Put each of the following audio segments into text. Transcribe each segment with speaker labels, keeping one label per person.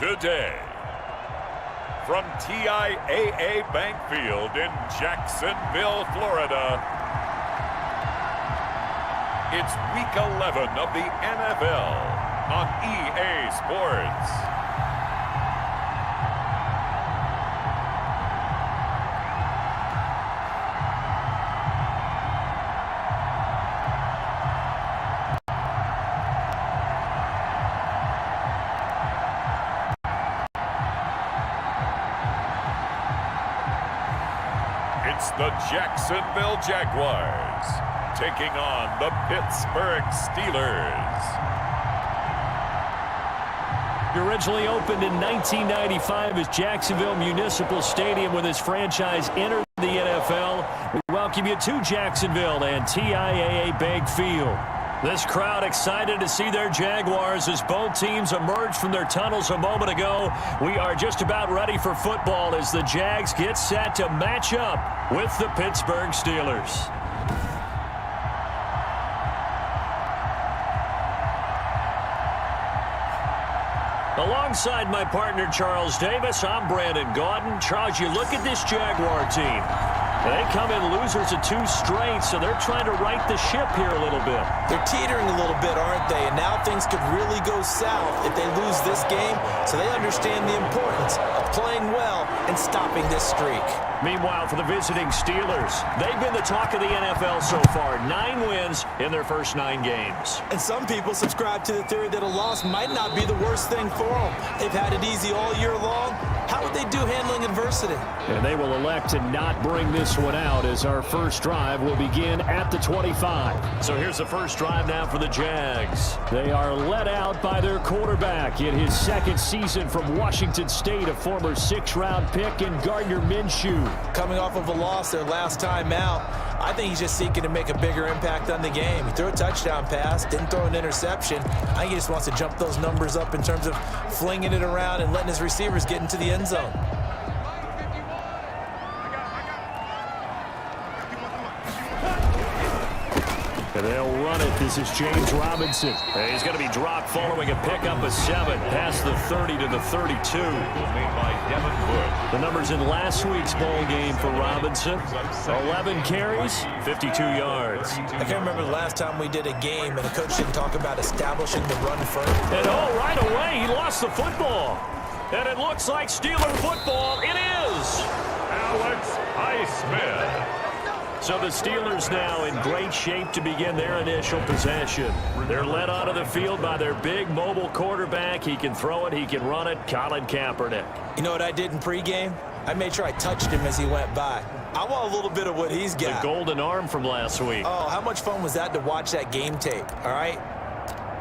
Speaker 1: today. From TIAA Bank Field in Jacksonville, Florida, it's Week 11 of the NFL on EA Sports. It's the Jacksonville Jaguars taking on the Pittsburgh Steelers.
Speaker 2: It originally opened in 1995 as Jacksonville Municipal Stadium when this franchise entered the NFL. We welcome you to Jacksonville and TIAA Bank Field. This crowd excited to see their Jaguars as both teams emerged from their tunnels a moment ago. We are just about ready for football as the Jags get set to match up with the Pittsburgh Steelers. Alongside my partner, Charles Davis, I'm Brandon Gaudin. Charles, you look at this Jaguar team. They come in losers of 2 straight, so they're trying to right the ship here a little bit.
Speaker 3: They're teetering a little bit, aren't they? And now things could really go south if they lose this game, so they understand the importance of playing well and stopping this streak.
Speaker 2: Meanwhile, for the visiting Steelers, they've been the talk of the NFL so far. 9 wins in their first 9 games.
Speaker 3: And some people subscribe to the theory that a loss might not be the worst thing for them. They've had it easy all year long. How would they do handling adversity?
Speaker 2: And they will elect to not bring this one out as our first drive will begin at the 25. So here's the first drive now for the Jags. They are led out by their quarterback in his second season from Washington State, a former 6th-round pick in Gardner Minshew.
Speaker 3: Coming off of a loss their last time out, I think he's just seeking to make a bigger impact on the game. He threw a touchdown pass, didn't throw an interception. I think he just wants to jump those numbers up in terms of flinging it around and letting his receivers get into the end zone.
Speaker 2: And they'll run it. This is James Robinson. And he's going to be dropped following a pickup of 7 past the 30 to the 32.
Speaker 1: Made by Devin Wood.
Speaker 2: The numbers in last week's bowl game for Robinson: 11 carries, 52 yards.
Speaker 3: I can't remember the last time we did a game and a coach didn't talk about establishing the run first.
Speaker 2: And right away, he lost the football. And it looks like Steeler football. It is.
Speaker 1: Alex Highsmith.
Speaker 2: So the Steelers now in great shape to begin their initial possession. They're led onto the field by their big mobile quarterback. He can throw it, he can run it, Colin Kaepernick.
Speaker 3: You know what I did in pregame? I made sure I touched him as he went by. I want a little bit of what he's got.
Speaker 2: The golden arm from last week.
Speaker 3: Oh, how much fun was that to watch that game tape, all right?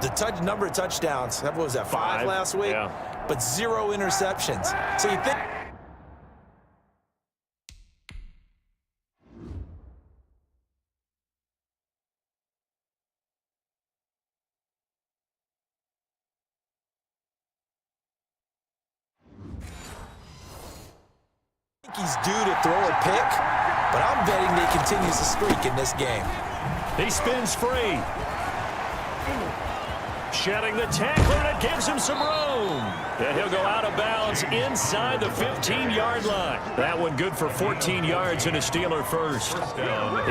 Speaker 3: The number of touchdowns, what was that, 5 last week?
Speaker 2: Yeah.
Speaker 3: But 0 interceptions. So you think... he's due to throw a pick, but I'm betting that he continues the streak in this game.
Speaker 2: He spins free. Shedding the tackler, and it gives him some room. And he'll go out of bounds inside the 15-yard line. That one good for 14 yards and a Steeler first.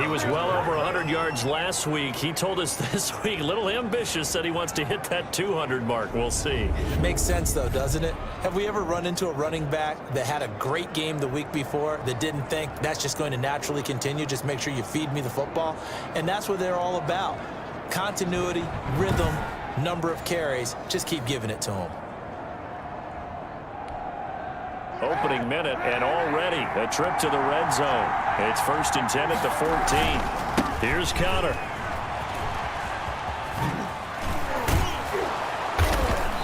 Speaker 2: He was well over 100 yards last week. He told us this week, a little ambitious, said he wants to hit that 200 mark. We'll see.
Speaker 3: Makes sense, though, doesn't it? Have we ever run into a running back that had a great game the week before that didn't think that's just going to naturally continue? Just make sure you feed me the football. And that's what they're all about. Continuity, rhythm, number of carries. Just keep giving it to him.
Speaker 2: Opening minute, and already a trip to the red zone. It's 1st and 10 at the 14. Here's Connor.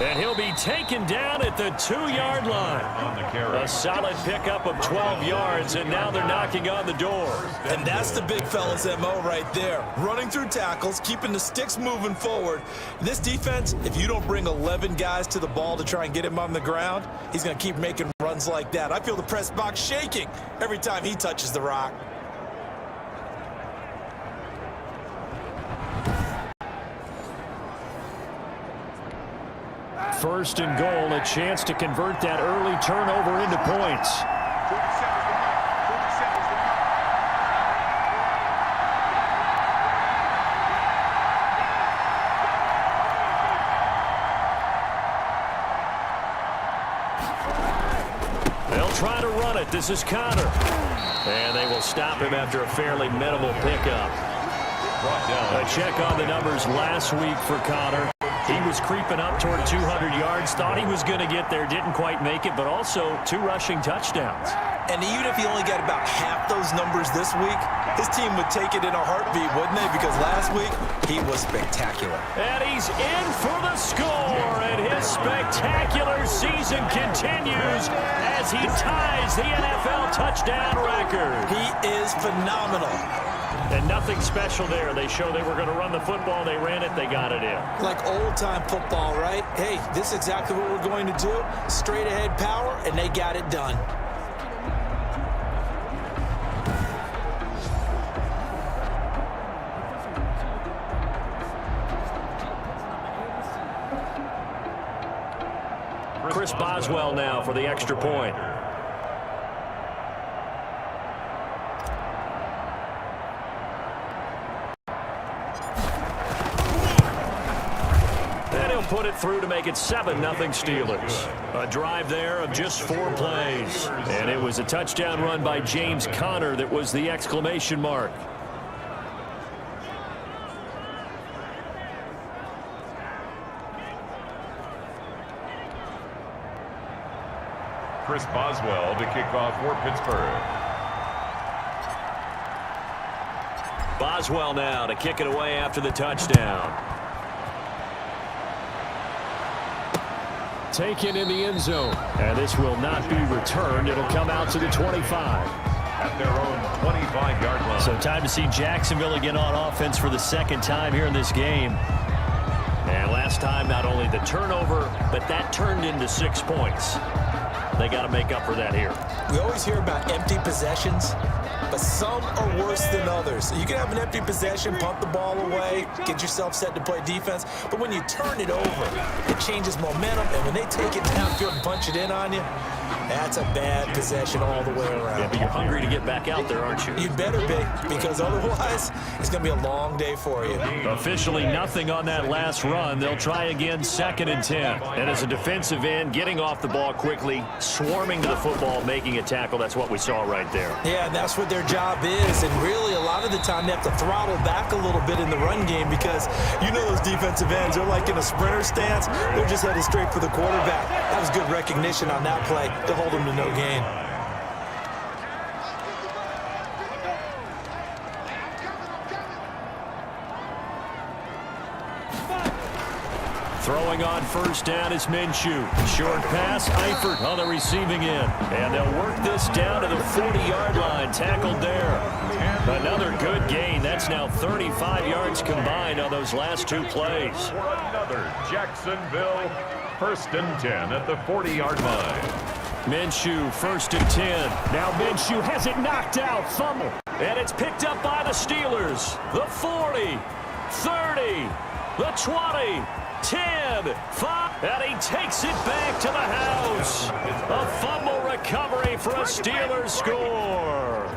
Speaker 2: And he'll be taken down at the 2-yard line. A solid pickup of 12 yards, and now they're knocking on the door.
Speaker 3: And that's the big fella's MO right there. Running through tackles, keeping the sticks moving forward. This defense, if you don't bring 11 guys to the ball to try and get him on the ground, he's going to keep making runs like that. I feel the press box shaking every time he touches the rock.
Speaker 2: First and goal, a chance to convert that early turnover into points. They'll try to run it. This is Connor. And they will stop him after a fairly minimal pickup. A check on the numbers last week for Connor. He was creeping up toward 200 yards, thought he was going to get there, didn't quite make it, but also 2 rushing touchdowns.
Speaker 3: And even if he only got about half those numbers this week, his team would take it in a heartbeat, wouldn't they? Because last week, he was spectacular.
Speaker 2: And he's in for the score, and his spectacular season continues as he ties the NFL touchdown record.
Speaker 3: He is phenomenal.
Speaker 2: And nothing special there. They show they were going to run the football. They ran it. They got it in.
Speaker 3: Like old-time football, right? Hey, this is exactly what we're going to do. Straight-ahead power, and they got it done.
Speaker 2: Chris Boswell now for the extra point. Put it through to make it 7-0 Steelers. A drive there of just 4 plays. And it was a touchdown run by James Conner that was the exclamation mark.
Speaker 1: Chris Boswell to kick off for Pittsburgh.
Speaker 2: Boswell now to kick it away after the touchdown. Taken in the end zone. And this will not be returned. It'll come out to the 25.
Speaker 1: At their own 25-yard line.
Speaker 2: So time to see Jacksonville again on offense for the second time here in this game. And last time, not only the turnover, but that turned into 6 points. They got to make up for that here.
Speaker 3: We always hear about empty possessions, but some are worse than others. You can have an empty possession, punt the ball away, get yourself set to play defense, but when you turn it over, it changes momentum, and when they take it downfield and punch it in on you, that's a bad possession all the way around.
Speaker 2: Yeah, but you're hungry to get back out there, aren't you?
Speaker 3: You better be, because otherwise, it's going to be a long day for you.
Speaker 2: Officially nothing on that last run. They'll try again 2nd and 10. And as a defensive end, getting off the ball quickly, swarming to the football, making a tackle, that's what we saw right there.
Speaker 3: Yeah, and that's what their job is, and really a lot of the time they have to throttle back a little bit in the run game because you know those defensive ends, they're like in a sprinter stance. They're just headed straight for the quarterback. That was good recognition on that play to hold them to no gain.
Speaker 2: Throwing on first down is Minshew. Short pass, Eifert on the receiving end. And they'll work this down to the 40-yard line. Tackled there. Another good gain. That's now 35 yards combined on those last 2 plays.
Speaker 1: Another Jacksonville 1st and 10 at the 40-yard line.
Speaker 2: Minshew, 1st and 10. Now Minshew has it knocked out. Fumble. And it's picked up by the Steelers. The 40, 30, the 20. 10, 5, and he takes it back to the house. A fumble recovery for a Steelers score.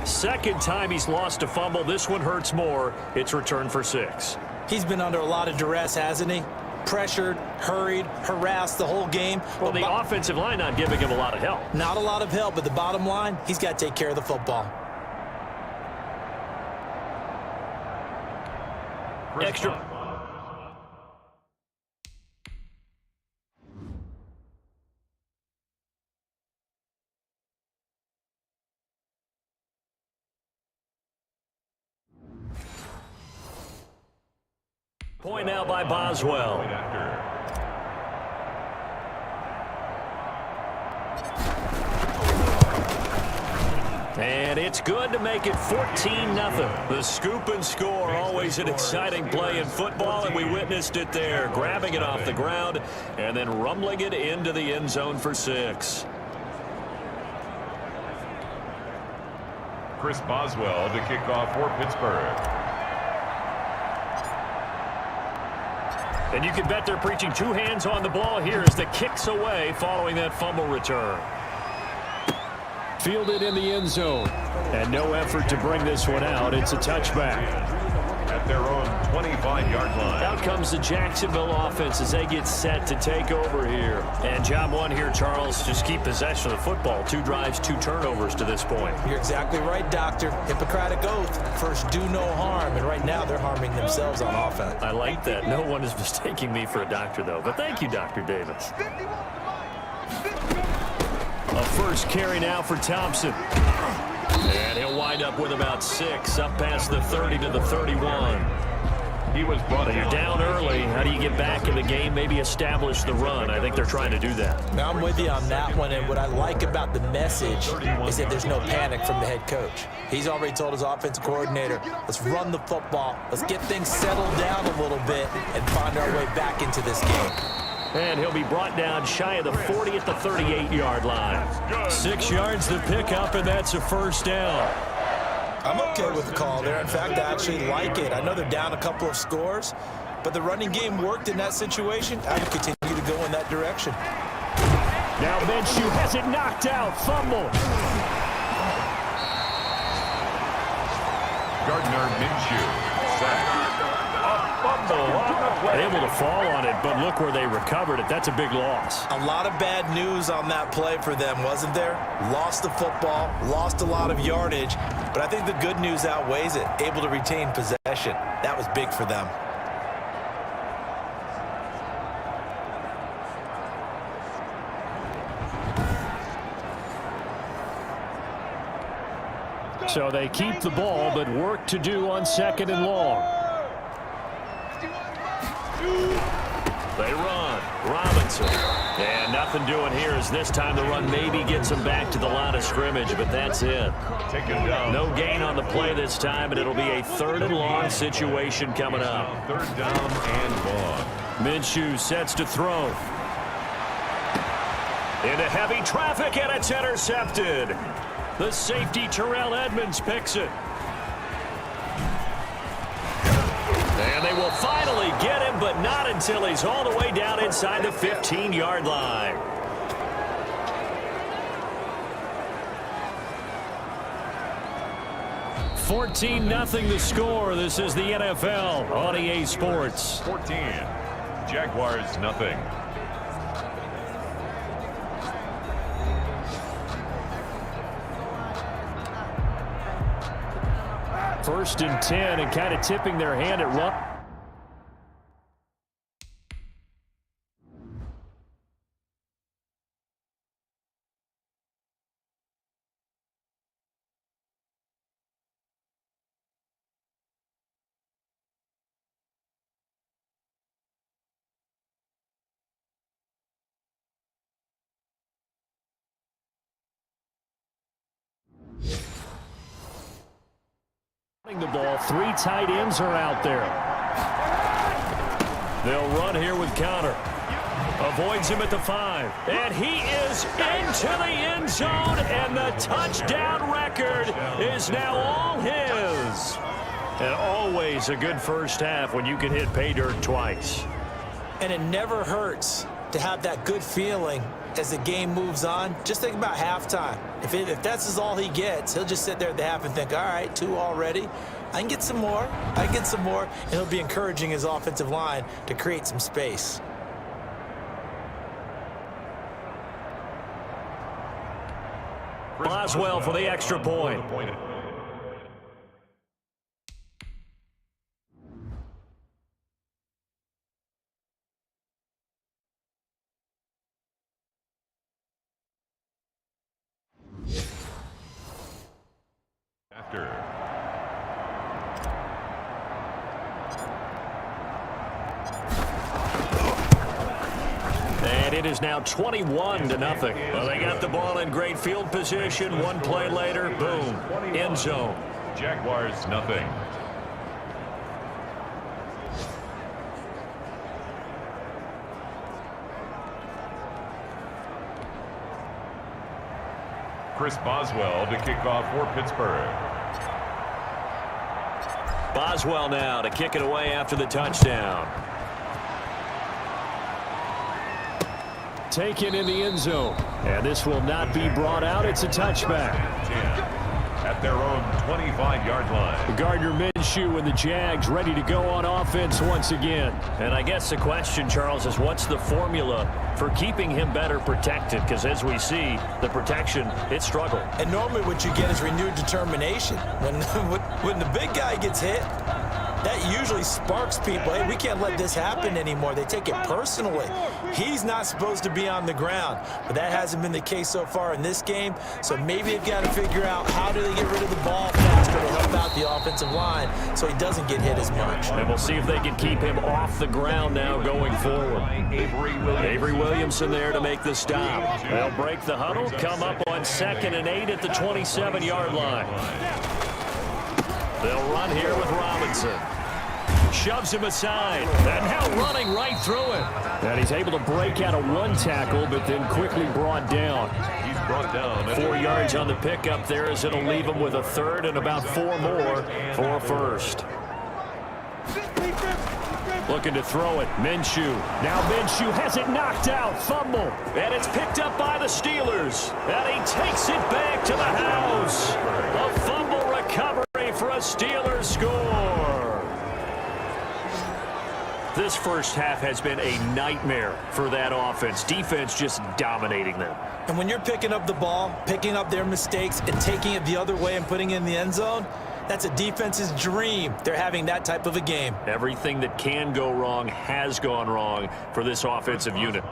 Speaker 2: Second time he's lost a fumble. This one hurts more. It's returned for 6.
Speaker 3: He's been under a lot of duress, hasn't he? Pressured, hurried, harassed the whole game.
Speaker 2: Well, the offensive line not giving him a lot of help.
Speaker 3: Not a lot of help, but the bottom line, he's got to take care of the football.
Speaker 2: Extra. Point now by Boswell. And it's good to make it 14-0. The scoop and score, always an exciting play in football, and we witnessed it there. Grabbing it off the ground and then rumbling it into the end zone for 6.
Speaker 1: Chris Boswell to kick off for Pittsburgh.
Speaker 2: And you can bet they're preaching two hands on the ball here as the kick's away following that fumble return. Fielded in the end zone. And no effort to bring this one out. It's a touchback.
Speaker 1: At their own 25-yard line.
Speaker 2: Out comes the Jacksonville offense as they get set to take over here. And job one here, Charles, just keep possession of the football. 2 drives, 2 turnovers to this point.
Speaker 3: You're exactly right, Doctor. Hippocratic oath. First, do no harm. And right now, they're harming themselves on offense.
Speaker 2: I like that. No one is mistaking me for a doctor, though. But thank you, Dr. Davis. A first carry now for Thompson. And he'll wind up with about 6, up past the 30 to the 31.
Speaker 1: He was brought
Speaker 2: You're down early. How do you get back in the game? Maybe establish the run. I think they're trying to do that.
Speaker 3: Now, I'm with you on that one, and what I like about the message is that there's no panic from the head coach. He's already told his offensive coordinator, let's run the football, let's get things settled down a little bit and find our way back into this game.
Speaker 2: And he'll be brought down shy of the 40 at the 38-yard line. 6 yards the pickup, and that's a first down.
Speaker 3: I'm okay with the call there. In fact, I actually like it. I know they're down a couple of scores, but the running game worked in that situation. I would continue to go in that direction.
Speaker 2: Now Minshew has it knocked out. Fumble.
Speaker 1: Gardner Minshew. Sack.
Speaker 2: Able to fall on it, but look where they recovered it. That's a big loss.
Speaker 3: A lot of bad news on that play for them, wasn't there? Lost the football, lost a lot of yardage, but I think the good news outweighs it. Able to retain possession. That was big for them.
Speaker 2: So they keep the ball, but work to do on 2nd and long. They run. Robinson. And nothing doing here as this time the run maybe gets them back to the line of scrimmage, but that's it.
Speaker 1: Taken down.
Speaker 2: No gain on the play this time, and it'll be a 3rd and long situation coming up.
Speaker 1: 3rd down and long.
Speaker 2: Minshew sets to throw. Into heavy traffic, and it's intercepted. The safety, Terrell Edmonds, picks it. And they will finally get him, but not until he's all the way down inside the 15-yard line. $14-0 the score. This is the NFL on EA Sports.
Speaker 1: 14. Jaguars nothing.
Speaker 2: First and 10, and kind of tipping their hand at run. The ball, 3 tight ends are out there. They'll run here with Conner. Avoids him at the 5. And he is into the end zone, and the touchdown record is now all his. And always a good first half when you can hit pay dirt twice.
Speaker 3: And it never hurts to have that good feeling as the game moves on. Just think about halftime. If that's all he gets, he'll just sit there at the half and think, all right, 2 already. I can get some more. I can get some more. And he'll be encouraging his offensive line to create some space.
Speaker 2: Boswell for the extra point.
Speaker 1: After.
Speaker 2: And it is now 21-0. Well, they got the ball in great field position. 1 play later, boom, end zone.
Speaker 1: Jaguars nothing. Chris Boswell to kick off for Pittsburgh.
Speaker 2: Boswell now to kick it away after the touchdown. taken in the end zone. And this will not be brought out. It's a touchback.
Speaker 1: At their own 25-yard line.
Speaker 2: Gardner Minshew and the Jags ready to go on offense once again.
Speaker 4: And I guess the question, Charles, is what's the formula for keeping him better protected? Because as we see, the protection, it struggled.
Speaker 3: And normally what you get is renewed determination. When the big guy gets hit, that usually sparks people. Hey, we can't let this happen anymore. They take it personally. He's not supposed to be on the ground, but that hasn't been the case so far in this game. So maybe they've got to figure out how do they get rid of the ball faster to help out the offensive line so he doesn't get hit as much.
Speaker 2: And we'll see if they can keep him off the ground now going forward. Avery Williamson there to make the stop. They'll break the huddle, come up on 2nd and 8 at the 27-yard line. They'll run here with Robinson. Shoves him aside, and now running right through him. And he's able to break out of one tackle, but then quickly brought down.
Speaker 1: He's brought down
Speaker 2: 4 yards on the pickup there as it'll leave him with a third and about 4 more for a first. Looking to throw it, Minshew. Now Minshew has it knocked out, fumble, and it's picked up by the Steelers. And he takes it back to the house. A fumble recovery for a Steelers score. This first half has been a nightmare for that offense. Defense just dominating them.
Speaker 3: And when you're picking up the ball, picking up their mistakes, and taking it the other way and putting it in the end zone, that's a defense's dream. They're having that type of a game.
Speaker 2: Everything that can go wrong has gone wrong for this offensive unit.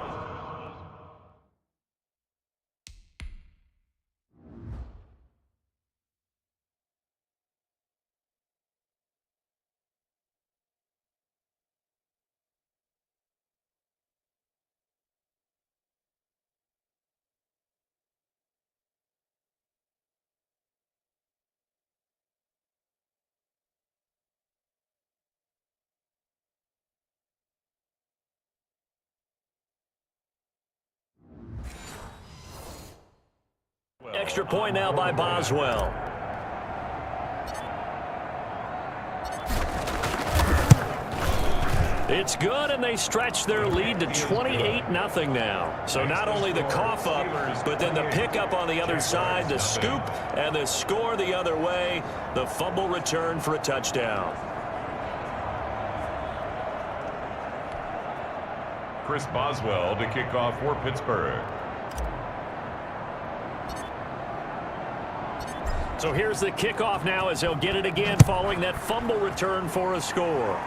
Speaker 2: Extra point now by Boswell. It's good, and they stretch their lead to 28-0 now. So not only the cough up, but then the pickup on the other side, the scoop, and the score the other way. The fumble return for a touchdown.
Speaker 1: Chris Boswell to kick off for Pittsburgh.
Speaker 2: So here's the kickoff now as they'll get it again following that fumble return for a score.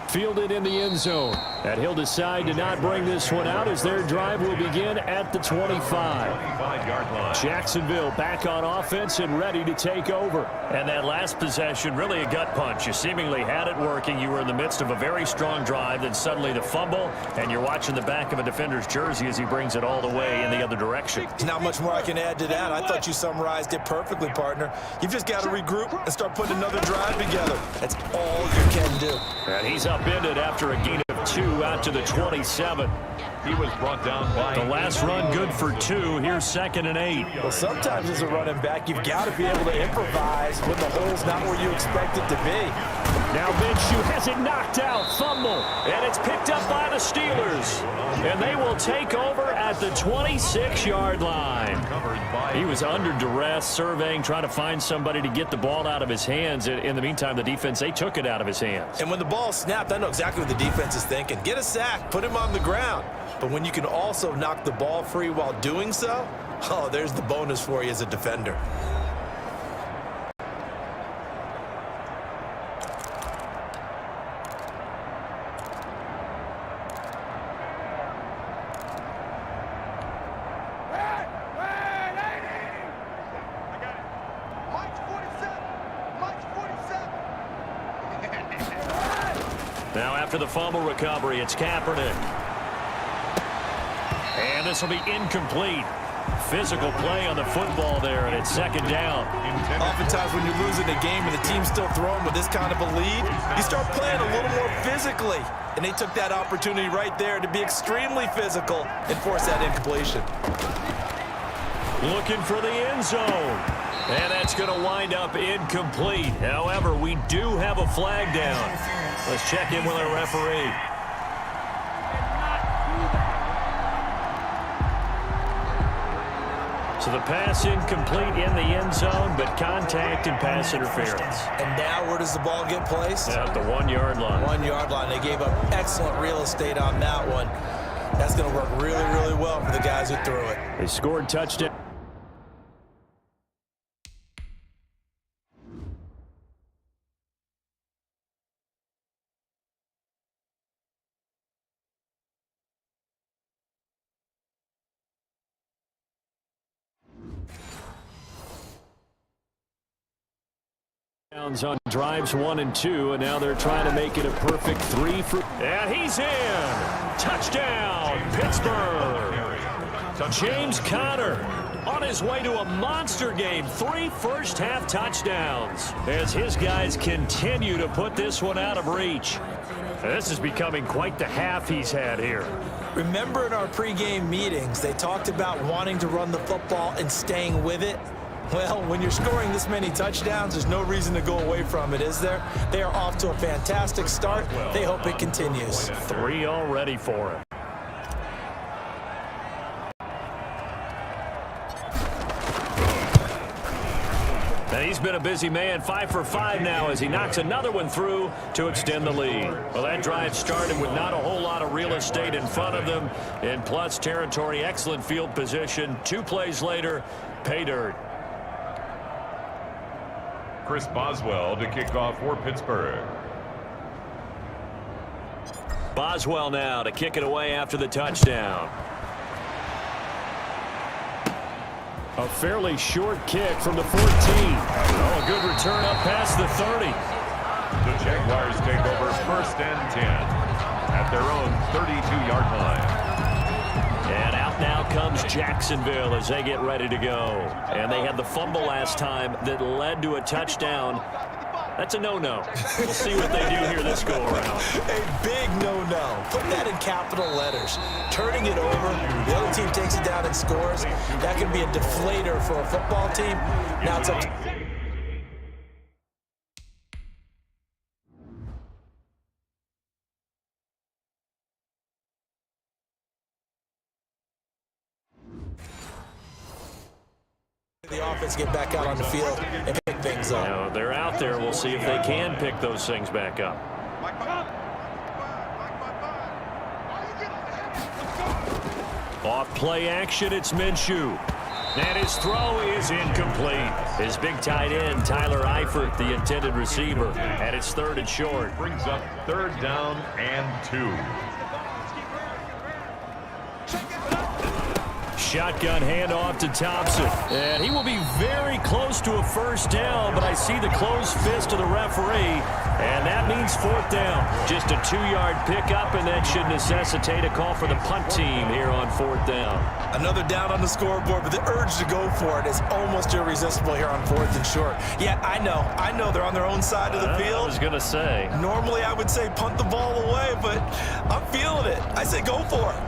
Speaker 2: Fielded in the end zone. And he'll decide to not bring this one out as their drive will begin at the 25.
Speaker 1: 25-yard line.
Speaker 2: Jacksonville back on offense and ready to take over. And that last possession, really a gut punch. You seemingly had it working. You were in the midst of a very strong drive. Then suddenly the fumble, and you're watching the back of a defender's jersey as he brings it all the way in the other direction.
Speaker 3: Not much more I can add to that. I thought you summarized it perfectly, partner. You've just got to regroup and start putting another drive together. That's all you can do.
Speaker 2: And he's upended after a gain of 2 out to the 27.
Speaker 1: He was brought down by
Speaker 2: The last run good for 2. Here's 2nd and 8.
Speaker 3: Well, sometimes as a running back, you've got to be able to improvise when the hole's not where you expect it to be.
Speaker 2: Now Minshew has it knocked out, fumble, and it's picked up by the Steelers. And they will take over at the 26-yard line. He was under duress, surveying, trying to find somebody to get the ball out of his hands. In the meantime, the defense, they took it out of his hands.
Speaker 3: And when the ball snapped, I know exactly what the defense is thinking. Get a sack, put him on the ground. But when you can also knock the ball free while doing so, oh, there's the bonus for you as a defender.
Speaker 2: Now after the fumble recovery, it's Kaepernick. And this will be incomplete. Physical play on the football there, and it's 2nd down.
Speaker 3: Oftentimes when you're losing a game and the team's still throwing with this kind of a lead, you start playing a little more physically. And they took that opportunity right there to be extremely physical and force that incompletion.
Speaker 2: Looking for the end zone. And that's going to wind up incomplete. However, we do have a flag down. Let's check in with our referee.
Speaker 4: So the pass incomplete in the end zone, but contact and pass interference.
Speaker 3: And now where does the ball get placed?
Speaker 4: At the 1-yard line.
Speaker 3: 1-yard line. They gave up excellent real estate on that one. That's going to work really, really well for the guys who threw it.
Speaker 4: They scored touchdown. On drives 1 and 2, and now they're trying to make it a perfect 3 for. And he's in. Touchdown, Pittsburgh. James Conner on his way to a monster game. 3 first-half touchdowns as his guys continue to put this one out of reach. This is becoming quite the half he's had here.
Speaker 3: Remember in our pregame meetings, they talked about wanting to run the football and staying with it. Well, when you're scoring this many touchdowns, there's no reason to go away from it, is there? They are off to a fantastic start. They hope it continues.
Speaker 4: 3 already for him. And he's been a busy man, 5 for 5 now as he knocks another one through to extend the lead. Well, that drive started with not a whole lot of real estate in front of them. In plus territory, excellent field position. 2 plays later, pay dirt.
Speaker 1: Chris Boswell to kick off for Pittsburgh.
Speaker 4: Boswell now to kick it away after the touchdown. A fairly short kick from the 14. Oh, a good return up past the 30.
Speaker 1: The Jaguars take over 1st and 10 at their own 32-yard line.
Speaker 4: And out now comes Jacksonville as they get ready to go. And they had the fumble last time that led to a touchdown. That's a no-no. We'll see what they do here this go-around.
Speaker 3: A big no-no. Put that in capital letters. Turning it over, the other team takes it down and scores. That can be a deflator for a football team. Now it's up to... the offense get back out on the field and pick things up.
Speaker 4: Now, they're out there. We'll see if they can pick those things back up. Off play action, it's Minshew. And his throw is incomplete. His big tight end, Tyler Eifert, the intended receiver, at its 3rd and short.
Speaker 1: Brings up 3rd down and 2.
Speaker 4: Shotgun handoff to Thompson. And he will be very close to a 1st down, but I see the closed fist of the referee, and that means 4th down. Just a 2-yard pickup, and that should necessitate a call for the punt team here on 4th down.
Speaker 3: Another down on the scoreboard, but the urge to go for it is almost irresistible here on 4th and short. Yeah, I know they're on their own side of the field.
Speaker 4: I was going to say.
Speaker 3: Normally I would say punt the ball away, but I'm feeling it. I say go for it.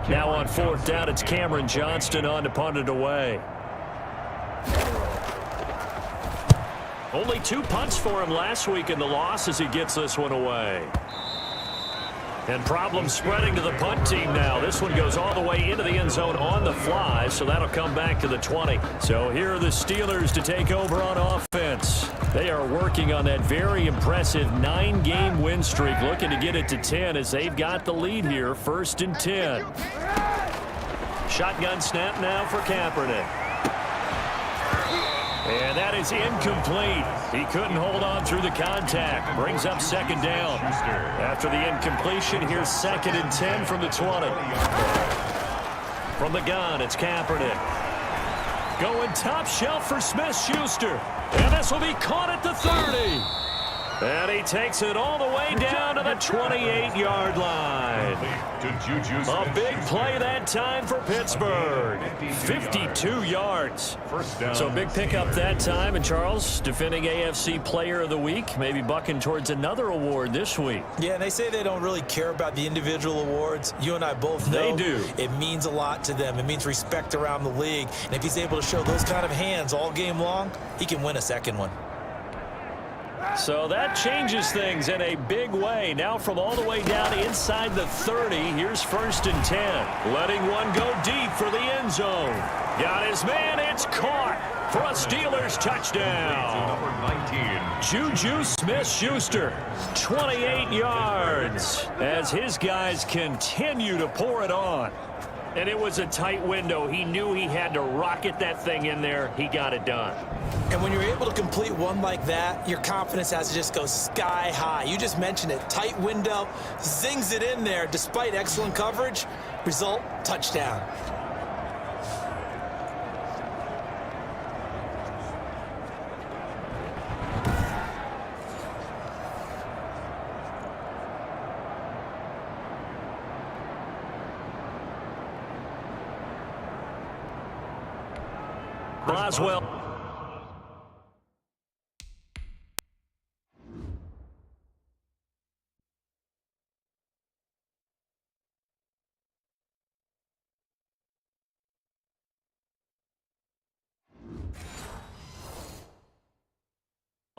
Speaker 4: Now on 4th down, it's Cameron Johnston on to punt it away. Only 2 punts for him last week in the loss as he gets this one away. And problems spreading to the punt team now. This one goes all the way into the end zone on the fly, so that'll come back to the 20. So here are the Steelers to take over on offense. They are working on that very impressive 9-game win streak, looking to get it to 10 as they've got the lead here, 1st and 10. Shotgun snap now for Kaepernick. And that is incomplete. He couldn't hold on through the contact. Brings up 2nd down. After the incompletion, here's 2nd and 10 from the 20. From the gun, it's Kaepernick. Going top shelf for Smith-Schuster. And this will be caught at the 30. And he takes it all the way down to the 28-yard line. A big play that time for Pittsburgh. 52 yards. So big pickup that time. And Charles, defending AFC Player of the Week, maybe bucking towards another award this week.
Speaker 3: Yeah, they say they don't really care about the individual awards. You and I both know
Speaker 4: they do.
Speaker 3: It means a lot to them. It means respect around the league. And if he's able to show those kind of hands all game long, he can win a 2nd one.
Speaker 2: So that changes things in a big way. Now from all the way down inside the 30, here's 1st and 10. Letting one go deep for the end zone. Got his man, it's caught for a Steelers touchdown. Juju Smith-Schuster, 28 yards, as his guys continue to pour it on. And it was a tight window. He knew he had to rocket that thing in there. He got it done.
Speaker 3: And when you're able to complete one like that, your confidence has to just go sky high. You just mentioned it. Tight window, zings it in there despite excellent coverage. Result, touchdown.
Speaker 2: Boswell.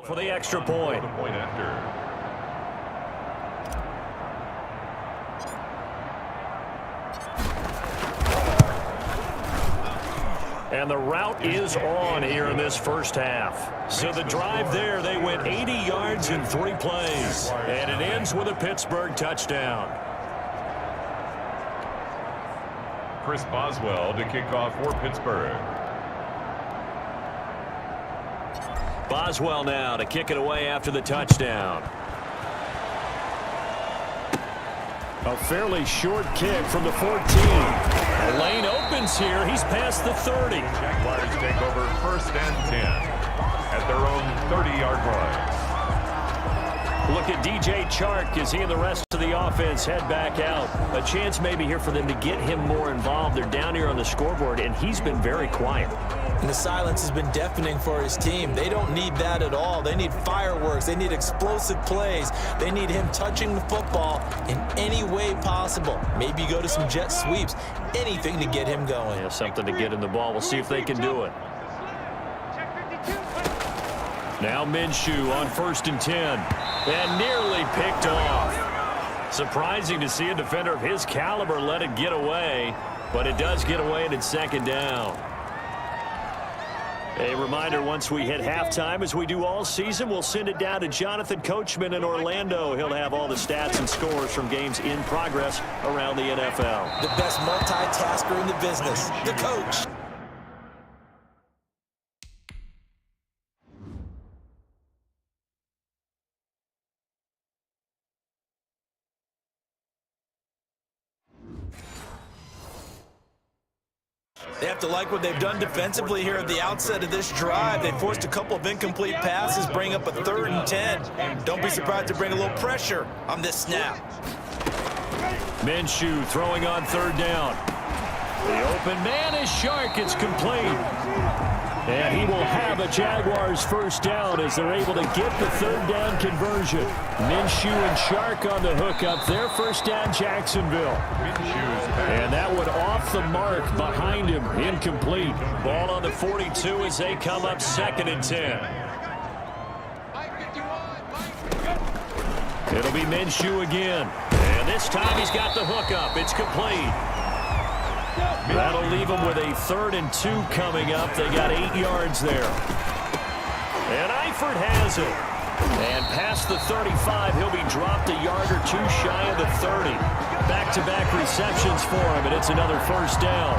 Speaker 2: For the extra point.
Speaker 1: Point after.
Speaker 2: And the route is on here in this first half. So the drive there, they went 80 yards in 3 plays. And it ends with a Pittsburgh touchdown.
Speaker 1: Chris Boswell to kick off for Pittsburgh.
Speaker 2: Boswell now to kick it away after the touchdown. A fairly short kick from the 14. The lane opens here. He's past the 30.
Speaker 1: Jaguars take over 1st and 10 at their own 30-yard line.
Speaker 2: Look at DJ Chark as he and the rest of the offense head back out. A chance maybe here for them to get him more involved. They're down here on the scoreboard, and he's been very quiet.
Speaker 3: And the silence has been deafening for his team. They don't need that at all. They need fireworks. They need explosive plays. They need him touching the football in any way possible. Maybe go to some jet sweeps. Anything to get him going.
Speaker 2: Yeah, something to get in the ball. We'll see if they can do it. Now Minshew on 1st and 10. And nearly picked off. Surprising to see a defender of his caliber let it get away. But it does get away and it's 2nd down. A reminder, once we hit halftime, as we do all season, we'll send it down to Jonathan Coachman in Orlando. He'll have all the stats and scores from games in progress around the NFL.
Speaker 3: The best multitasker in the business, the coach. They have to like what they've done defensively here at the outset of this drive. They forced a couple of incomplete passes, bring up a 3rd and 10. Don't be surprised to bring a little pressure on this snap.
Speaker 2: Minshew throwing on 3rd down. The open man is Chark. It's complete. And he will have a Jaguars 1st down as they're able to get the 3rd down conversion. Minshew and Chark on the hookup. Their 1st down, Jacksonville. And that one off the mark behind him. Incomplete. Ball on the 42 as they come up 2nd and 10. It'll be Minshew again. And this time he's got the hookup. It's complete. That'll leave them with a 3rd and 2 coming up. They got 8 yards there. And Eifert has it. And past the 35, he'll be dropped a yard or 2 shy of the 30. Back-to-back receptions for him, and it's another 1st down.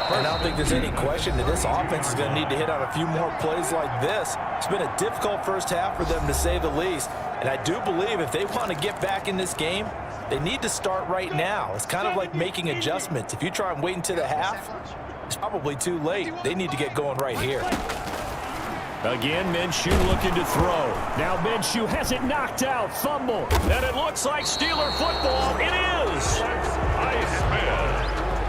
Speaker 3: And I don't think there's any question that this offense is going to need to hit on a few more plays like this. It's been a difficult first half for them, to say the least. And I do believe if they want to get back in this game, they need to start right now. It's kind of like making adjustments. If you try and wait until the half, it's probably too late. They need to get going right here.
Speaker 2: Again, Minshew looking to throw. Now Minshew has it knocked out. Fumble. And it looks like Steeler football. It is.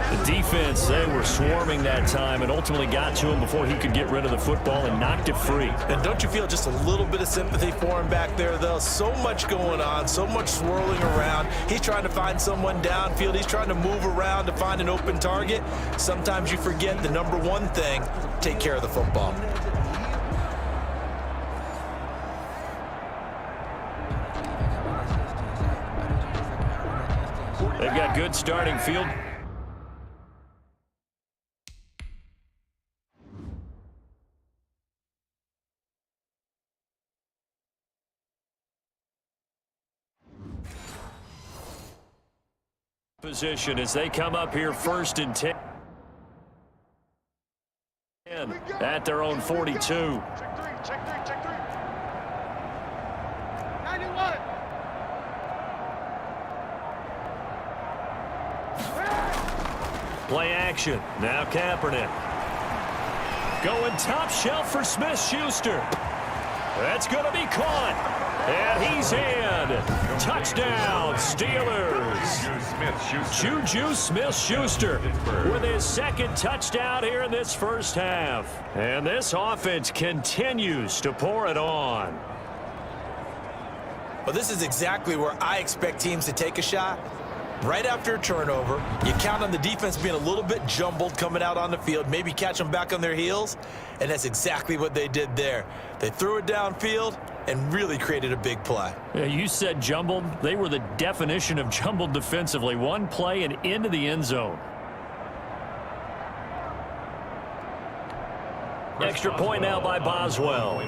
Speaker 2: The defense, they were swarming that time and ultimately got to him before he could get rid of the football and knocked it free.
Speaker 3: And don't you feel just a little bit of sympathy for him back there, though? So much going on, so much swirling around. He's trying to find someone downfield. He's trying to move around to find an open target. Sometimes you forget the number one thing, take care of the football.
Speaker 2: They've got good starting field. Position as they come up here 1st and 10 at their own 42.
Speaker 5: Check three. 91.
Speaker 2: Play action. Now Kaepernick. Going top shelf for Smith-Schuster. That's going to be caught. And he's in. Touchdown, Steelers. Juju Smith-Schuster with his 2nd touchdown here in this first half. And this offense continues to pour it on.
Speaker 3: Well, this is exactly where I expect teams to take a shot. Right after a turnover, you count on the defense being a little bit jumbled coming out on the field, maybe catch them back on their heels, and that's exactly what they did there. They threw it downfield and really created a big play.
Speaker 2: Yeah, you said jumbled. They were the definition of jumbled defensively. One play and into the end zone. Extra point now by Boswell.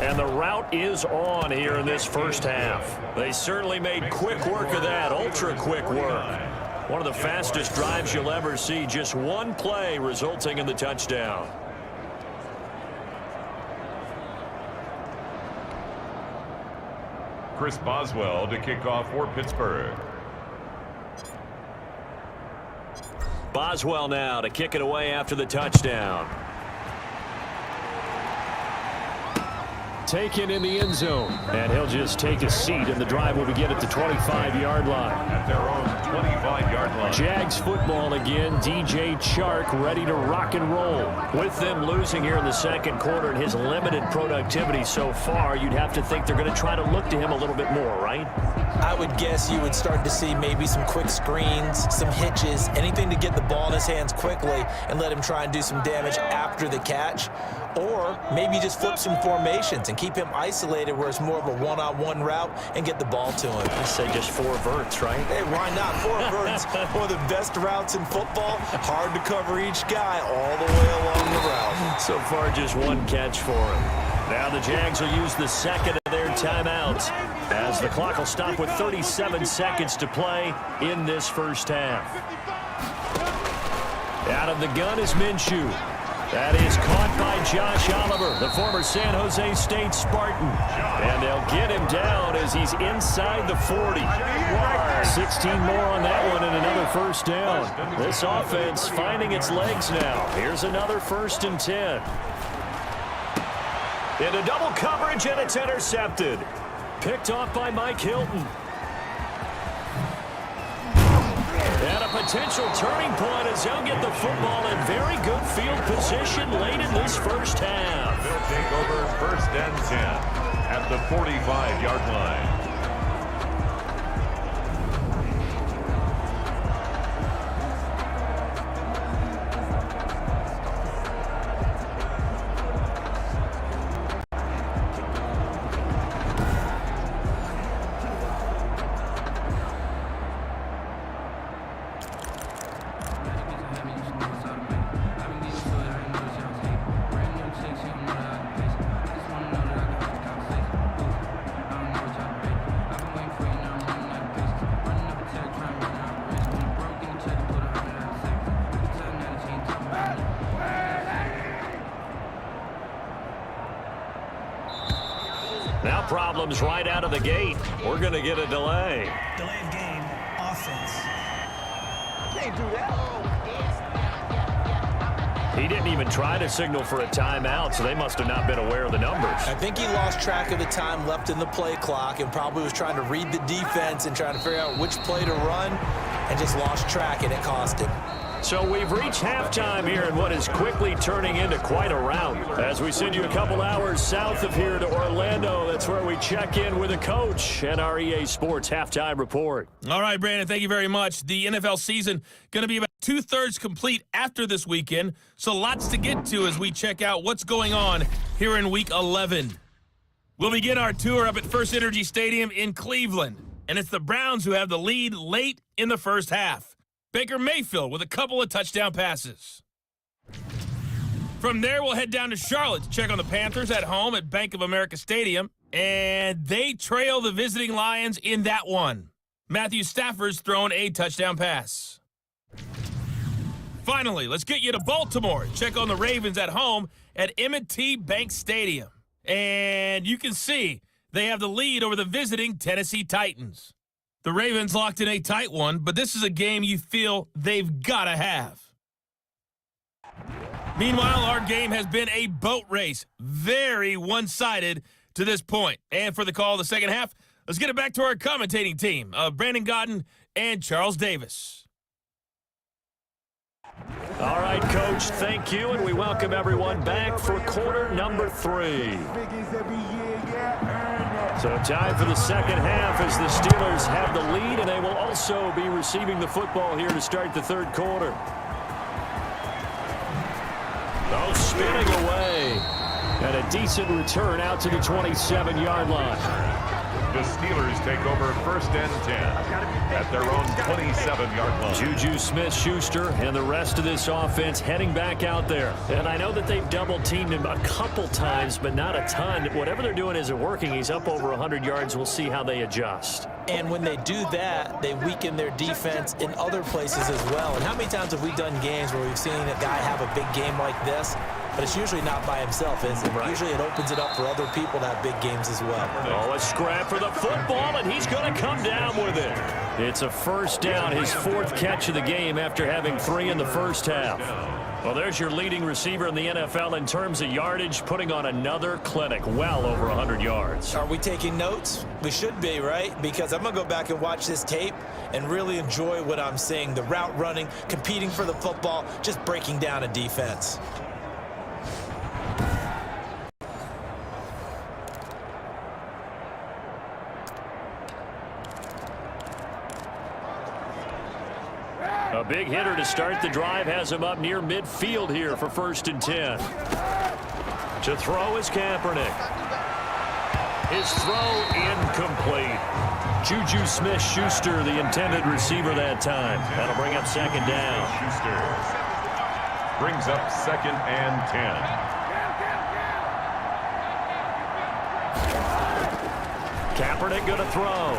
Speaker 2: And the route is on here in this first half. They certainly made quick work of that, ultra quick work. One of the fastest drives you'll ever see, just one play resulting in the touchdown.
Speaker 1: Chris Boswell to kick off for Pittsburgh.
Speaker 2: Boswell now to kick it away after the touchdown. Taken in the end zone. And he'll just take a seat, and the drive will begin at the 25-yard line.
Speaker 1: At their own 25-yard line.
Speaker 2: Jags football again. DJ Chark ready to rock and roll. With them losing here in the second quarter and his limited productivity so far, you'd have to think they're going to try to look to him a little bit more, right?
Speaker 3: I would guess you would start to see maybe some quick screens, some hitches, anything to get the ball in his hands quickly and let him try and do some damage after the catch. Or maybe just flip some formations and keep him isolated where it's more of a one-on-one route and get the ball to him.
Speaker 2: I say just 4 verts, right?
Speaker 3: Hey, why not? 4 verts, one of the best routes in football. Hard to cover each guy all the way along the route.
Speaker 2: So far, just 1 catch for him. Now the Jags will use the second of their timeouts as the clock will stop with 37 seconds to play in this first half. Out of the gun is Minshew. That is caught by Josh Oliver, the former San Jose State Spartan. And they'll get him down as he's inside the 40. 16 more on that one and another first down. This offense finding its legs now. Here's another 1st and 10. Into double coverage, and it's intercepted. Picked off by Mike Hilton. And a potential turning point as they'll get the football in very good field position late in this first half.
Speaker 1: They'll take over 1st and 10 at the 45-yard line.
Speaker 2: Now problems right out of the gate. We're going to get a delay.
Speaker 6: Delay of game, offense.
Speaker 5: Can't do that.
Speaker 2: He didn't even try to signal for a timeout, so they must have not been aware of the numbers.
Speaker 3: I think he lost track of the time left in the play clock and probably was trying to read the defense and trying to figure out which play to run and just lost track, and it cost him.
Speaker 2: So we've reached halftime here in what is quickly turning into quite a rout. As we send you a couple hours south of here to Orlando, that's where we check in with a coach and our EA Sports halftime report.
Speaker 7: All right, Brandon, thank you very much. The NFL season going to be about 2/3 complete after this weekend, so lots to get to as we check out what's going on here in Week 11. We'll begin our tour up at First Energy Stadium in Cleveland, and it's the Browns who have the lead late in the first half. Baker Mayfield with a couple of touchdown passes. From there, we'll head down to Charlotte to check on the Panthers at home at Bank of America Stadium, and they trail the visiting Lions in that one. Matthew Stafford's thrown a touchdown pass. Finally, let's get you to Baltimore. Check on the Ravens at home at M&T Bank Stadium. And you can see they have the lead over the visiting Tennessee Titans. The Ravens locked in a tight one, but this is a game you feel they've got to have. Meanwhile, our game has been a boat race. Very one-sided to this point. And for the call of the second half, let's get it back to our commentating team of Brandon Godden and Charles Davis.
Speaker 2: All right, Coach, thank you, and we welcome everyone back for quarter number 3. So time for the second half as the Steelers have the lead, and they will also be receiving the football here to start the third quarter. Oh, spinning away. And a decent return out to the 27-yard line.
Speaker 1: The Steelers take over first and 10 at their own 27-yard line.
Speaker 2: Juju Smith-Schuster and the rest of this offense heading back out there. And I know that they've double-teamed him a couple times, but not a ton. Whatever they're doing isn't working. He's up over 100 yards. We'll see how they adjust.
Speaker 3: And when they do that, they weaken their defense in other places as well. And how many times have we done games where we've seen a guy have a big game like this, but it's usually not by himself, is it? Right. Usually it opens it up for other people to have big games as well.
Speaker 2: Oh, a scrap for the football, and he's going to come down with it. It's a first down, his 4th catch of the game after having 3 in the first half. Well, there's your leading receiver in the NFL in terms of yardage, putting on another clinic, well over 100 yards.
Speaker 3: Are we taking notes? We should be, right? Because I'm going to go back and watch this tape and really enjoy what I'm seeing. The route running, competing for the football, just breaking down a defense.
Speaker 2: A big hitter to start the drive has him up near midfield here for first and 10. To throw is Kaepernick. His throw incomplete. Juju Smith-Schuster, the intended receiver that time. That'll bring up second down.
Speaker 1: Schuster brings up second and 10.
Speaker 2: Kaepernick going to throw.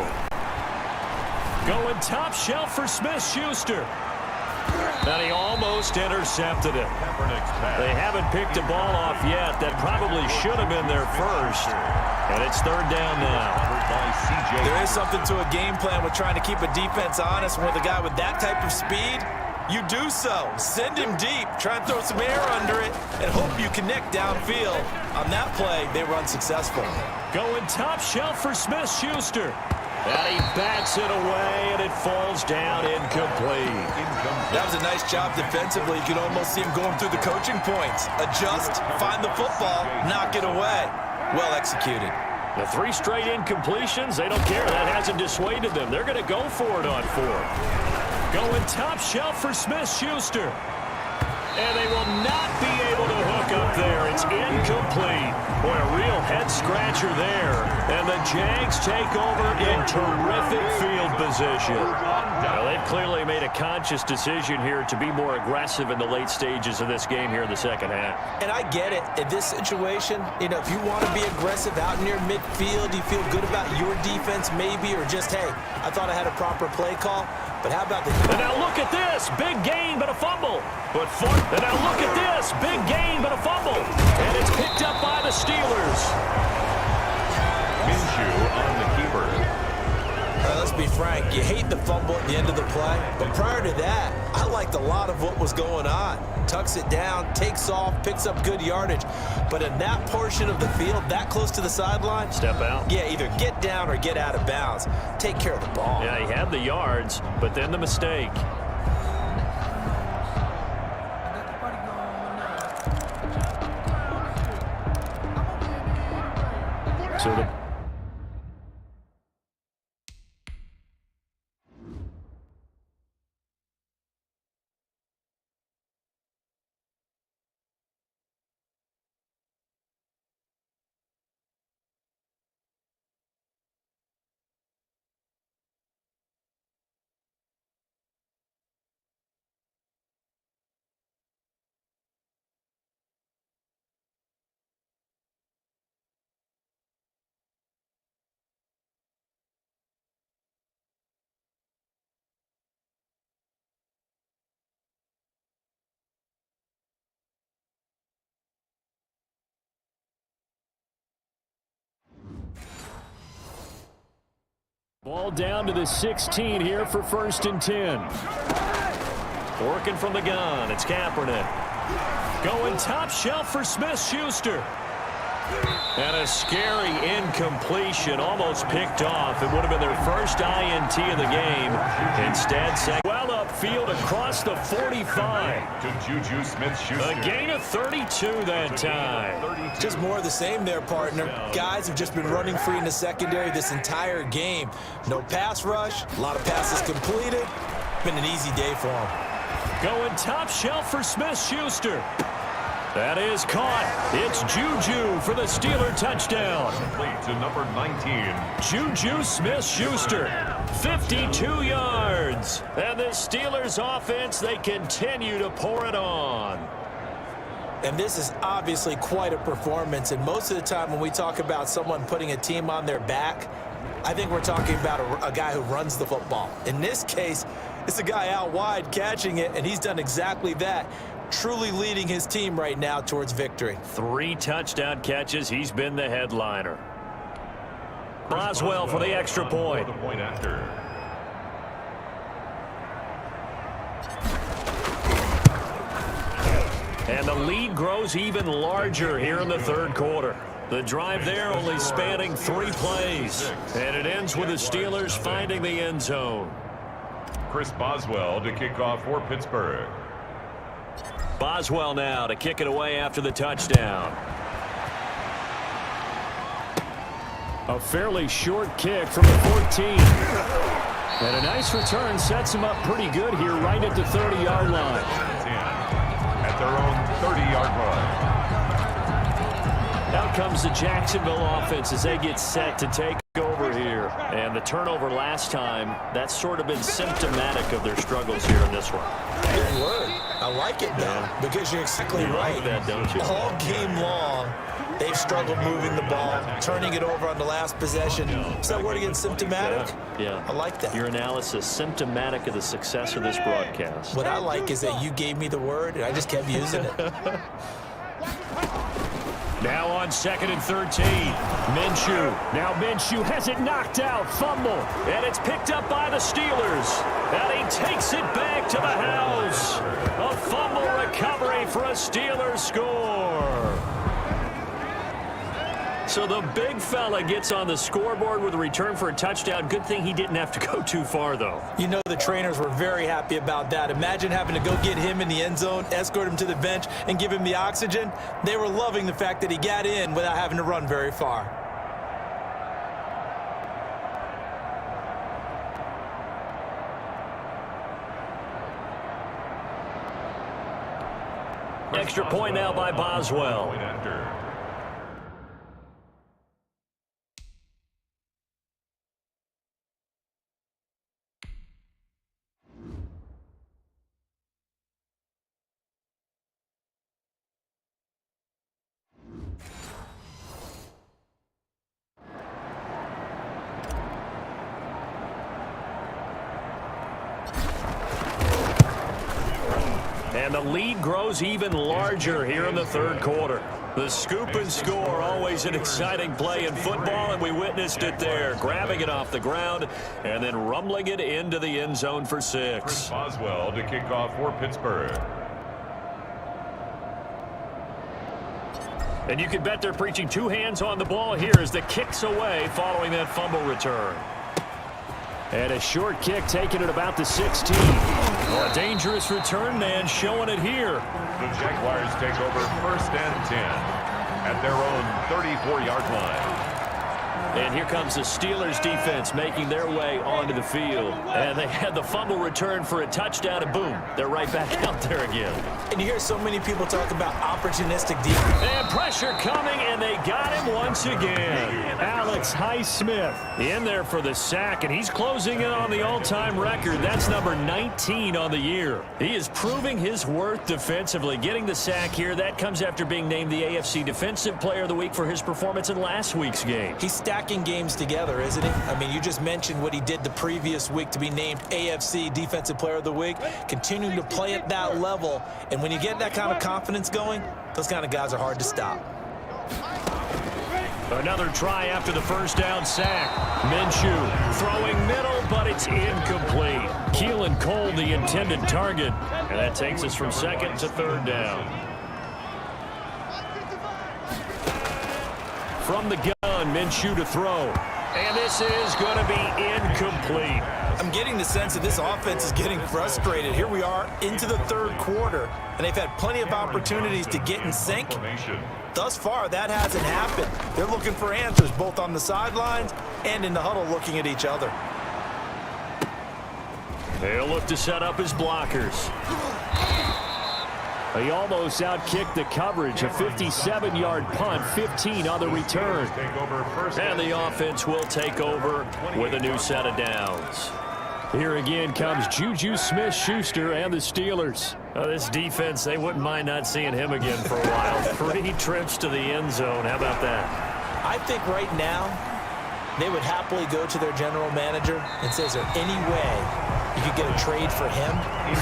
Speaker 2: Going top shelf for Smith-Schuster. And he almost intercepted it. They haven't picked a ball off yet. That probably should have been their first. And it's third down now.
Speaker 3: There is something to a game plan with trying to keep a defense honest. With a guy with that type of speed, you do so. Send him deep. Try and throw some air under it and hope you connect downfield. On that play, they were unsuccessful.
Speaker 2: Going top shelf for Smith-Schuster. And he bats it away, and it falls down incomplete.
Speaker 3: That was a nice job defensively. You can almost see him going through the coaching points. Adjust, find the football, knock it away. Well executed.
Speaker 2: The 3 straight incompletions, they don't care. That hasn't dissuaded them. They're going to go for it on 4th. Going top shelf for Smith-Schuster. And they will not be able to hook up there. It's incomplete. Boy, a real head-scratcher there. And the Jags take over in terrific field position. Now, they've clearly made a conscious decision here to be more aggressive in the late stages of this game here in the second half.
Speaker 3: And I get it. In this situation, if you want to be aggressive out near midfield, you feel good about your defense maybe, or just, hey, I thought I had a proper play call. But how about the...
Speaker 2: And now look at this. Big gain, but a fumble. And now look at this. Big gain, but a fumble. And it's picked up by the Steelers.
Speaker 1: Minshew on the keeper.
Speaker 3: Let's be frank. You hate the fumble at the end of the play. But prior to that, I liked a lot of what was going on. Tucks it down, takes off, picks up good yardage. But in that portion of the field, that close to the sideline...
Speaker 2: Step out.
Speaker 3: Yeah, either get down or get out of bounds. Take care of the ball.
Speaker 2: Yeah, he had the yards, but then the mistake. So the ball down to the 16 here for 1st and 10. Working from the gun, it's Kaepernick. Going top shelf for Smith-Schuster. And a scary incompletion, almost picked off. It would have been their first INT of the game. Instead, well upfield across the 45.
Speaker 1: To Juju Smith-Schuster.
Speaker 2: A gain of 32 that time.
Speaker 3: Just more of the same there, partner. Guys have just been running free in the secondary this entire game. No pass rush, a lot of passes completed. Been an easy day for them.
Speaker 2: Going top shelf for Smith-Schuster. That is caught. It's Juju for the Steeler touchdown.
Speaker 1: Complete to number 19.
Speaker 2: Juju Smith-Schuster, 52 yards. And the Steelers offense, they continue to pour it on.
Speaker 3: And this is obviously quite a performance. And most of the time when we talk about someone putting a team on their back, I think we're talking about a guy who runs the football. In this case, it's a guy out wide catching it, and he's done exactly that. Truly leading his team right now towards victory.
Speaker 2: 3 touchdown catches. He's been the headliner. Boswell for the extra point.
Speaker 1: The point after.
Speaker 2: And the lead grows even larger here in the 3rd quarter. The drive there only spanning 3 plays. And it ends with the Steelers finding the end zone.
Speaker 1: Chris Boswell to kick off for Pittsburgh.
Speaker 2: Boswell now to kick it away after the touchdown. A fairly short kick from the 14. And a nice return sets him up pretty good here right at the 30-yard line.
Speaker 1: 10 at their own 30-yard line.
Speaker 2: Out comes the Jacksonville offense as they get set to take over here. And the turnover last time, that's sort of been symptomatic of their struggles here in this one.
Speaker 3: Good word. I like it, though, because you're exactly right.
Speaker 2: Like that, don't you?
Speaker 3: All game long, they've struggled moving the ball, turning it over on the last possession. Is that word again, symptomatic?
Speaker 2: Yeah.
Speaker 3: I like that.
Speaker 2: Your analysis, symptomatic of the success of this broadcast.
Speaker 3: What I like is that you gave me the word, and I just kept using it.
Speaker 2: Now on 2nd and 13. Minshew. Now Minshew has it knocked out. Fumble. And it's picked up by the Steelers. And he takes it back to the house. A fumble recovery for a Steelers score. So the big fella gets on the scoreboard with a return for a touchdown. Good thing he didn't have to go too far, though.
Speaker 3: You know the trainers were very happy about that. Imagine having to go get him in the end zone, escort him to the bench, and give him the oxygen. They were loving the fact that he got in without having to run very far.
Speaker 2: Extra point now by Boswell.
Speaker 1: Point after.
Speaker 2: And the lead grows even larger here in the 3rd quarter. The scoop and score, always an exciting play in football, and we witnessed it there. Grabbing it off the ground and then rumbling it into the end zone for 6.
Speaker 1: Chris Boswell to kick off for Pittsburgh.
Speaker 2: And you can bet they're preaching 2 hands on the ball here as the kick's away following that fumble return. And a short kick taken at about the 16. A dangerous return man showing it here.
Speaker 1: The Jaguars take over 1st and 10 at their own 34-yard line.
Speaker 2: And here comes the Steelers defense making their way onto the field. And they had the fumble return for a touchdown, and boom, they're right back out there again.
Speaker 3: And you hear so many people talk about opportunistic defense.
Speaker 2: And pressure coming, and they got him once again. Alex Highsmith in there for the sack, and he's closing in on the all-time record. That's number 19 on the year. He is proving his worth defensively. Getting the sack here, that comes after being named the AFC Defensive Player of the Week for his performance in last week's game.
Speaker 3: He's stacking games together, isn't he? I mean, you just mentioned what he did the previous week to be named AFC Defensive Player of the Week, continuing to play at that level. And when you get that kind of confidence going, those kind of guys are hard to stop.
Speaker 2: Another try after the first down sack. Minshew throwing middle, but it's incomplete. Keelan Cole, the intended target. And that takes us from second to third down. From the gun, Minshew to throw. And this is going to be incomplete.
Speaker 3: I'm getting the sense that this offense is getting frustrated. Here we are into the third quarter, and they've had plenty of opportunities to get in sync. Thus far, that hasn't happened. They're looking for answers both on the sidelines and in the huddle looking at each other.
Speaker 2: They'll look to set up his blockers. He almost outkicked the coverage. A 57-yard punt, 15 on the return. And the offense will take over with a new set of downs. Here again comes Juju Smith-Schuster and the Steelers. This defense, they wouldn't mind not seeing him again for a while. 3 trips to the end zone. How about that?
Speaker 3: I think right now they would happily go to their general manager and say, is there any way you could get a trade for him,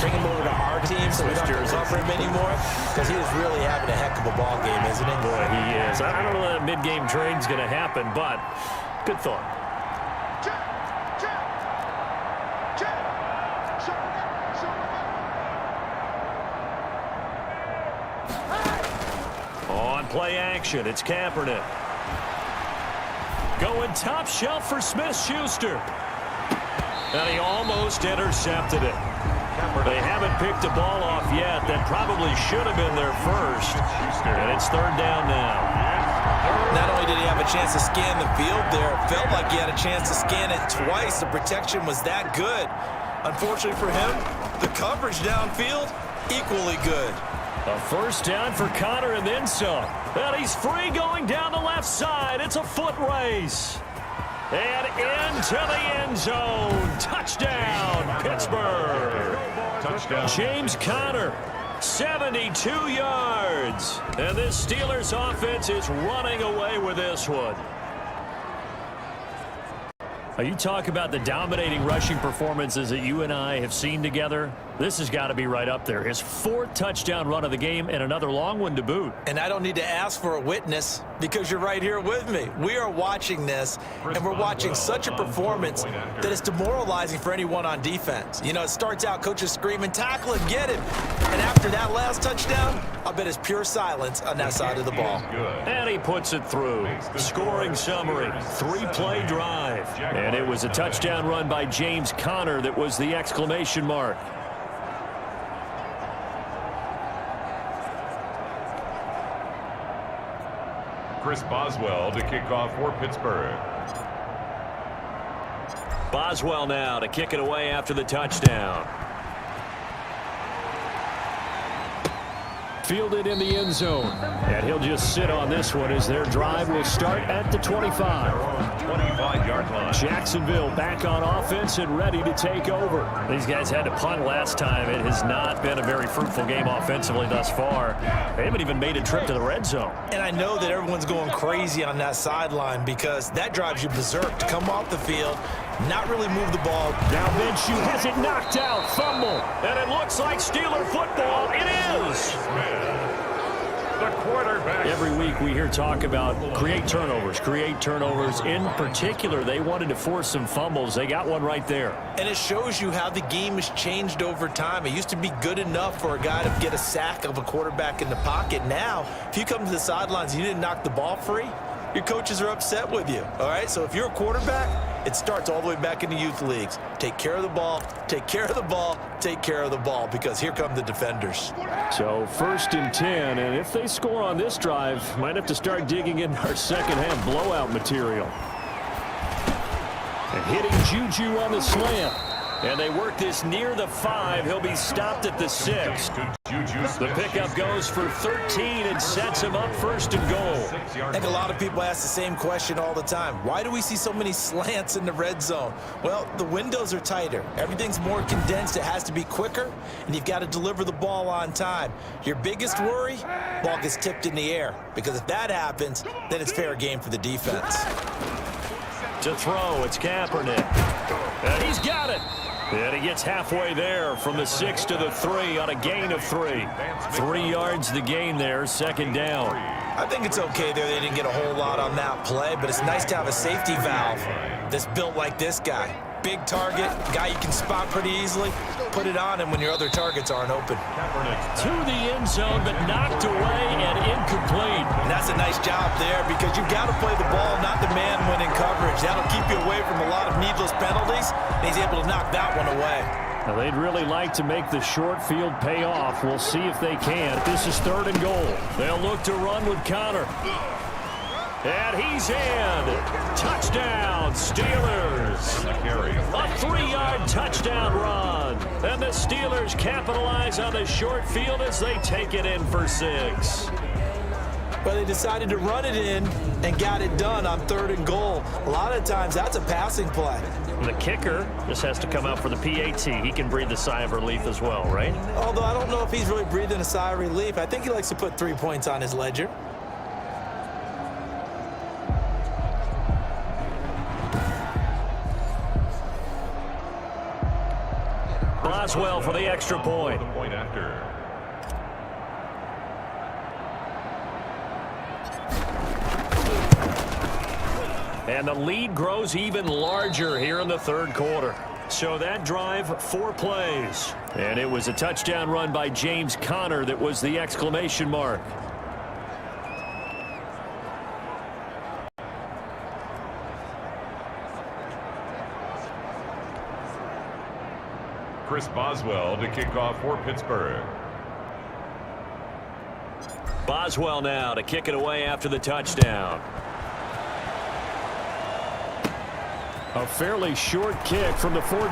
Speaker 3: bring him over to our team so we don't have to cover him anymore? Because he is really having a heck of a ball game, isn't he?
Speaker 2: Boy, he is. I don't know that a mid-game trade's going to happen, but good thought. On play action, it's Kaepernick. Going top shelf for Smith-Schuster. And he almost intercepted it. They haven't picked the ball off yet. That probably should have been their first. And it's third down now.
Speaker 3: Not only did he have a chance to scan the field there, it felt like he had a chance to scan it twice. The protection was that good. Unfortunately for him, the coverage downfield, equally good.
Speaker 2: A first down for Connor and then some. And he's free going down the left side. It's a foot race. And into the end zone. Touchdown, Pittsburgh.
Speaker 1: Touchdown.
Speaker 2: James Conner, 72 yards. And this Steelers offense is running away with this one. You talk about the dominating rushing performances that you and I have seen together. This has got to be right up there. His 4th touchdown run of the game and another long one to boot.
Speaker 3: And I don't need to ask for a witness because you're right here with me. We are watching this, and we're watching such a performance that it's demoralizing for anyone on defense. You know, it starts out coaches screaming, tackle him, get him. And after that last touchdown, I bet it's pure silence on that side of the ball.
Speaker 2: And he puts it through. Scoring summary, 3-play drive. And it was a touchdown run by James Conner that was the exclamation mark.
Speaker 1: Chris Boswell to kick off for Pittsburgh.
Speaker 2: Boswell now to kick it away after the touchdown. Fielded in the end zone. And he'll just sit on this one as their drive will start at the 25.
Speaker 1: 25-yard line.
Speaker 2: Jacksonville back on offense and ready to take over. These guys had to punt last time. It has not been a very fruitful game offensively thus far. They haven't even made a trip to the red zone.
Speaker 3: And I know that everyone's going crazy on that sideline because that drives you berserk to come off the field, not really move the ball.
Speaker 2: Now Minshew has it knocked out. Fumble. And it looks like Steeler football. It is.
Speaker 1: The quarterback.
Speaker 2: Every week we hear talk about create turnovers. In particular, they wanted to force some fumbles. They got one right there.
Speaker 3: And it shows you how the game has changed over time. It used to be good enough for a guy to get a sack of a quarterback in the pocket. Now, if you come to the sidelines and you didn't knock the ball free, your coaches are upset with you. All right, so if you're a quarterback, it starts all the way back in the youth leagues. Take care of the ball, take care of the ball, take care of the ball, because here come the defenders.
Speaker 2: So 1st and 10, and if they score on this drive, might have to start digging in our second half blowout material. And hitting Juju on the slant. And they work this near the 5. He'll be stopped at the 6. The pickup goes for 13 and sets him up first and goal.
Speaker 3: I think a lot of people ask the same question all the time. Why do we see so many slants in the red zone? Well, the windows are tighter. Everything's more condensed. It has to be quicker, and you've got to deliver the ball on time. Your biggest worry? Ball gets tipped in the air, because if that happens, then it's fair game for the defense.
Speaker 2: To throw, it's Kaepernick. And he's got it. And he gets halfway there from the 6 to the 3 on a gain of 3. 3 yards the gain there, second down.
Speaker 3: I think it's okay there. They didn't get a whole lot on that play, but it's nice to have a safety valve that's built like this guy. Big target, guy you can spot pretty easily. Put it on him when your other targets aren't open.
Speaker 2: To the end zone, but knocked away and incomplete.
Speaker 3: And that's a nice job there, because you've got to play the ball, not the man when in coverage. That'll keep you away from a lot of needless penalties, and he's able to knock that one away.
Speaker 2: Now, they'd really like to make the short field pay off. We'll see if they can. This is 3rd and goal. They'll look to run with Connor. And he's in. Touchdown, Steelers. A 3-yard touchdown run. And the Steelers capitalize on the short field as they take it in for 6.
Speaker 3: But they decided to run it in and got it done on 3rd and goal. A lot of times that's a passing play.
Speaker 2: The kicker just has to come out for the PAT. He can breathe a sigh of relief as well, right?
Speaker 3: Although I don't know if he's really breathing a sigh of relief. I think he likes to put 3 points on his ledger.
Speaker 2: Boswell for the extra point.
Speaker 1: Point after.
Speaker 2: And the lead grows even larger here in the 3rd quarter. So that drive, 4 plays. And it was a touchdown run by James Conner that was the exclamation mark.
Speaker 1: Chris Boswell to kick off for Pittsburgh.
Speaker 2: Boswell now to kick it away after the touchdown. A fairly short kick from the 14.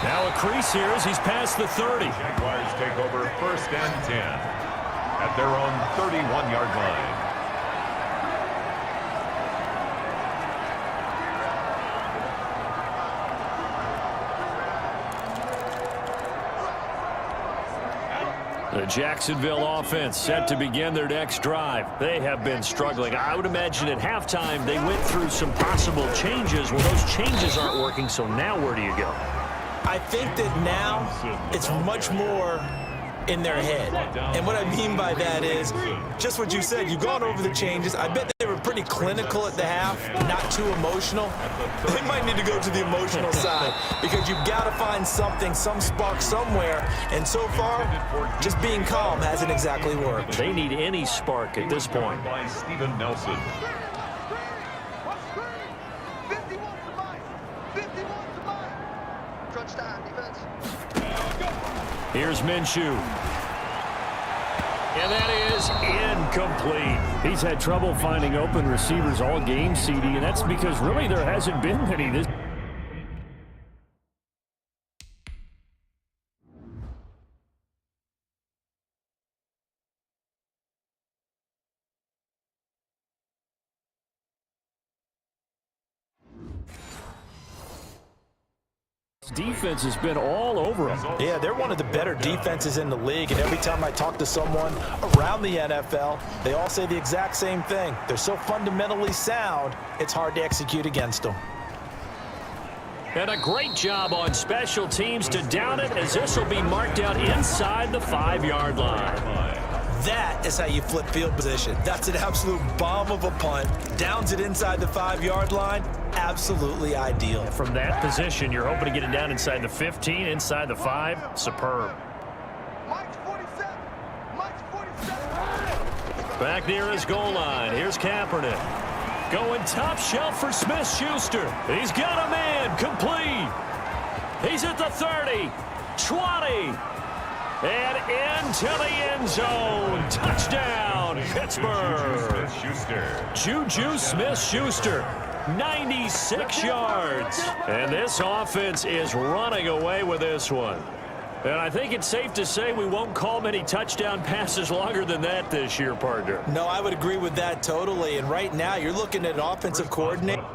Speaker 2: Now a crease here as he's past the 30.
Speaker 1: Jaguars take over 1st and 10 at their own 31-yard line.
Speaker 2: The Jacksonville offense set to begin their next drive. They have been struggling. I would imagine at halftime they went through some possible changes. Well, those changes aren't working, so now where do you go?
Speaker 3: I think that now it's much more in their head. And what I mean by that is just what you said. You've gone over the changes. I bet they were pretty clinical at the half, not too emotional. They might need to go to the emotional side, because you've got to find something, some spark somewhere. And so far, just being calm hasn't exactly worked.
Speaker 2: They need any spark at this point.
Speaker 1: By Steven Nelson.
Speaker 5: 51 to mine. 51 to mine. Crunch time, defense.
Speaker 2: Here's Minshew. And that is incomplete. He's had trouble finding open receivers all game, CD, and that's because really there hasn't been many this. Defense has been all over them.
Speaker 3: Yeah, they're one of the better defenses in the league, and every time I talk to someone around the NFL, they all say the exact same thing. They're so fundamentally sound, it's hard to execute against them.
Speaker 2: And a great job on special teams to down it, as this will be marked out inside the 5-yard line.
Speaker 3: That is how you flip field position. That's an absolute bomb of a punt. Downs it inside the 5-yard line. Absolutely ideal.
Speaker 2: From that position, you're hoping to get it down inside the 15, inside the 5. Superb.
Speaker 5: Mike's 47. Mike's 47.
Speaker 2: Back near his goal line. Here's Kaepernick. Going top shelf for Smith-Schuster. He's got a man. Complete. He's at the 30. 20. And into the end zone. Touchdown, Pittsburgh.
Speaker 1: Juju Smith-Schuster.
Speaker 2: Juju Smith-Schuster. 96 yards. And this offense is running away with this one. And I think it's safe to say we won't call many touchdown passes longer than that this year, partner.
Speaker 3: No, I would agree with that totally. And right now, you're looking at an offensive coordinator.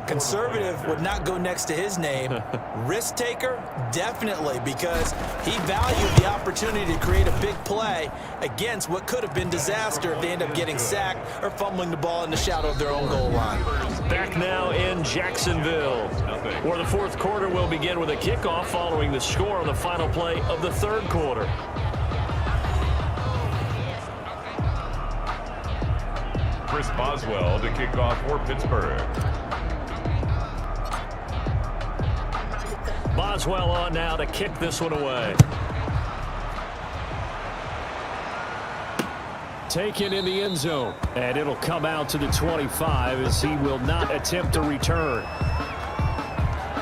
Speaker 3: Conservative would not go next to his name. Risk taker, definitely, because he valued the opportunity to create a big play against what could have been disaster if they end up getting sacked or fumbling the ball in the shadow of their own goal line.
Speaker 2: Back now in Jacksonville, where the fourth quarter will begin with a kickoff following the score on the final play of the third quarter.
Speaker 1: Chris Boswell to kick off for Pittsburgh.
Speaker 2: Boswell on now to kick this one away. Taken in the end zone. And it'll come out to the 25 as he will not attempt to return.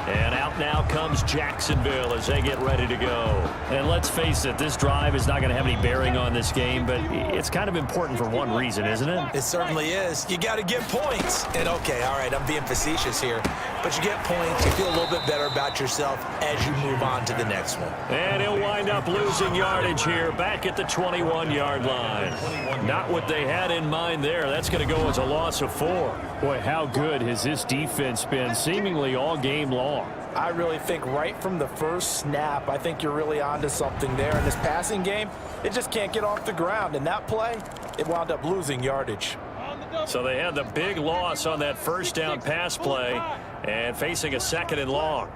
Speaker 2: And out now comes Jacksonville as they get ready to go. And let's face it, this drive is not going to have any bearing on this game, but it's kind of important for one reason, isn't it?
Speaker 3: It certainly is. You got to get points. And okay, all right, I'm being facetious here, but you get points, you feel a little bit better about yourself as you move on to the next one.
Speaker 2: And he'll wind up losing yardage here back at the 21-yard line. Not what they had in mind there. That's going to go as a loss of 4. Boy, how good has this defense been seemingly all game long?
Speaker 3: I really think right from the first snap, I think you're really onto something there. In this passing game, it just can't get off the ground. And that play, it wound up losing yardage.
Speaker 2: So they had the big loss on that first down pass play and facing a 2nd and long.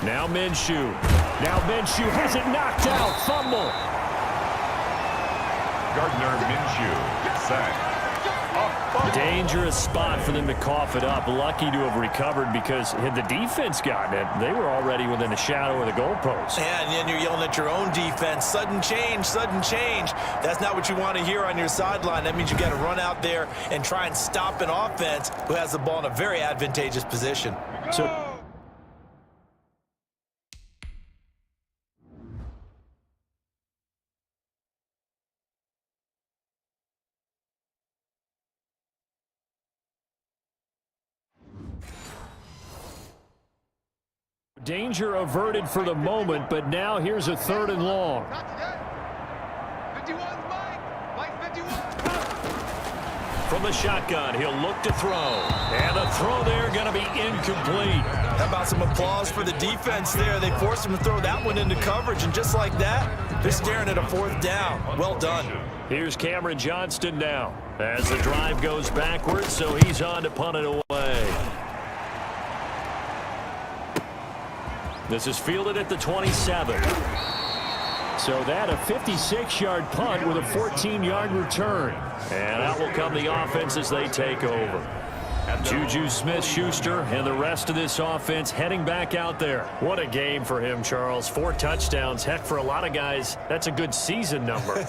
Speaker 2: Now Minshew. Now Minshew has it knocked out. Fumble.
Speaker 1: Gardner Minshew, sack.
Speaker 2: Dangerous spot for them to cough it up. Lucky to have recovered because had the defense gotten it, they were already within the shadow of the goalpost.
Speaker 3: Yeah, and then you're yelling at your own defense. Sudden change, sudden change. That's not what you want to hear on your sideline. That means you got to run out there and try and stop an offense who has the ball in a very advantageous position.
Speaker 2: So danger averted for the moment, but now here's a 3rd and long. From the shotgun, he'll look to throw. And the throw there going to be incomplete.
Speaker 3: How about some applause for the defense there? They forced him to throw that one into coverage, and just like that, they're staring at a 4th down. Well done.
Speaker 2: Here's Cameron Johnston now as the drive goes backwards, so he's on to punt it away. This is fielded at the 27. So that a 56-yard punt with a 14-yard return. And out will come the offense as they take over. Juju Smith-Schuster and the rest of this offense heading back out there. What a game for him, Charles. 4 touchdowns. Heck, for a lot of guys, that's a good season number.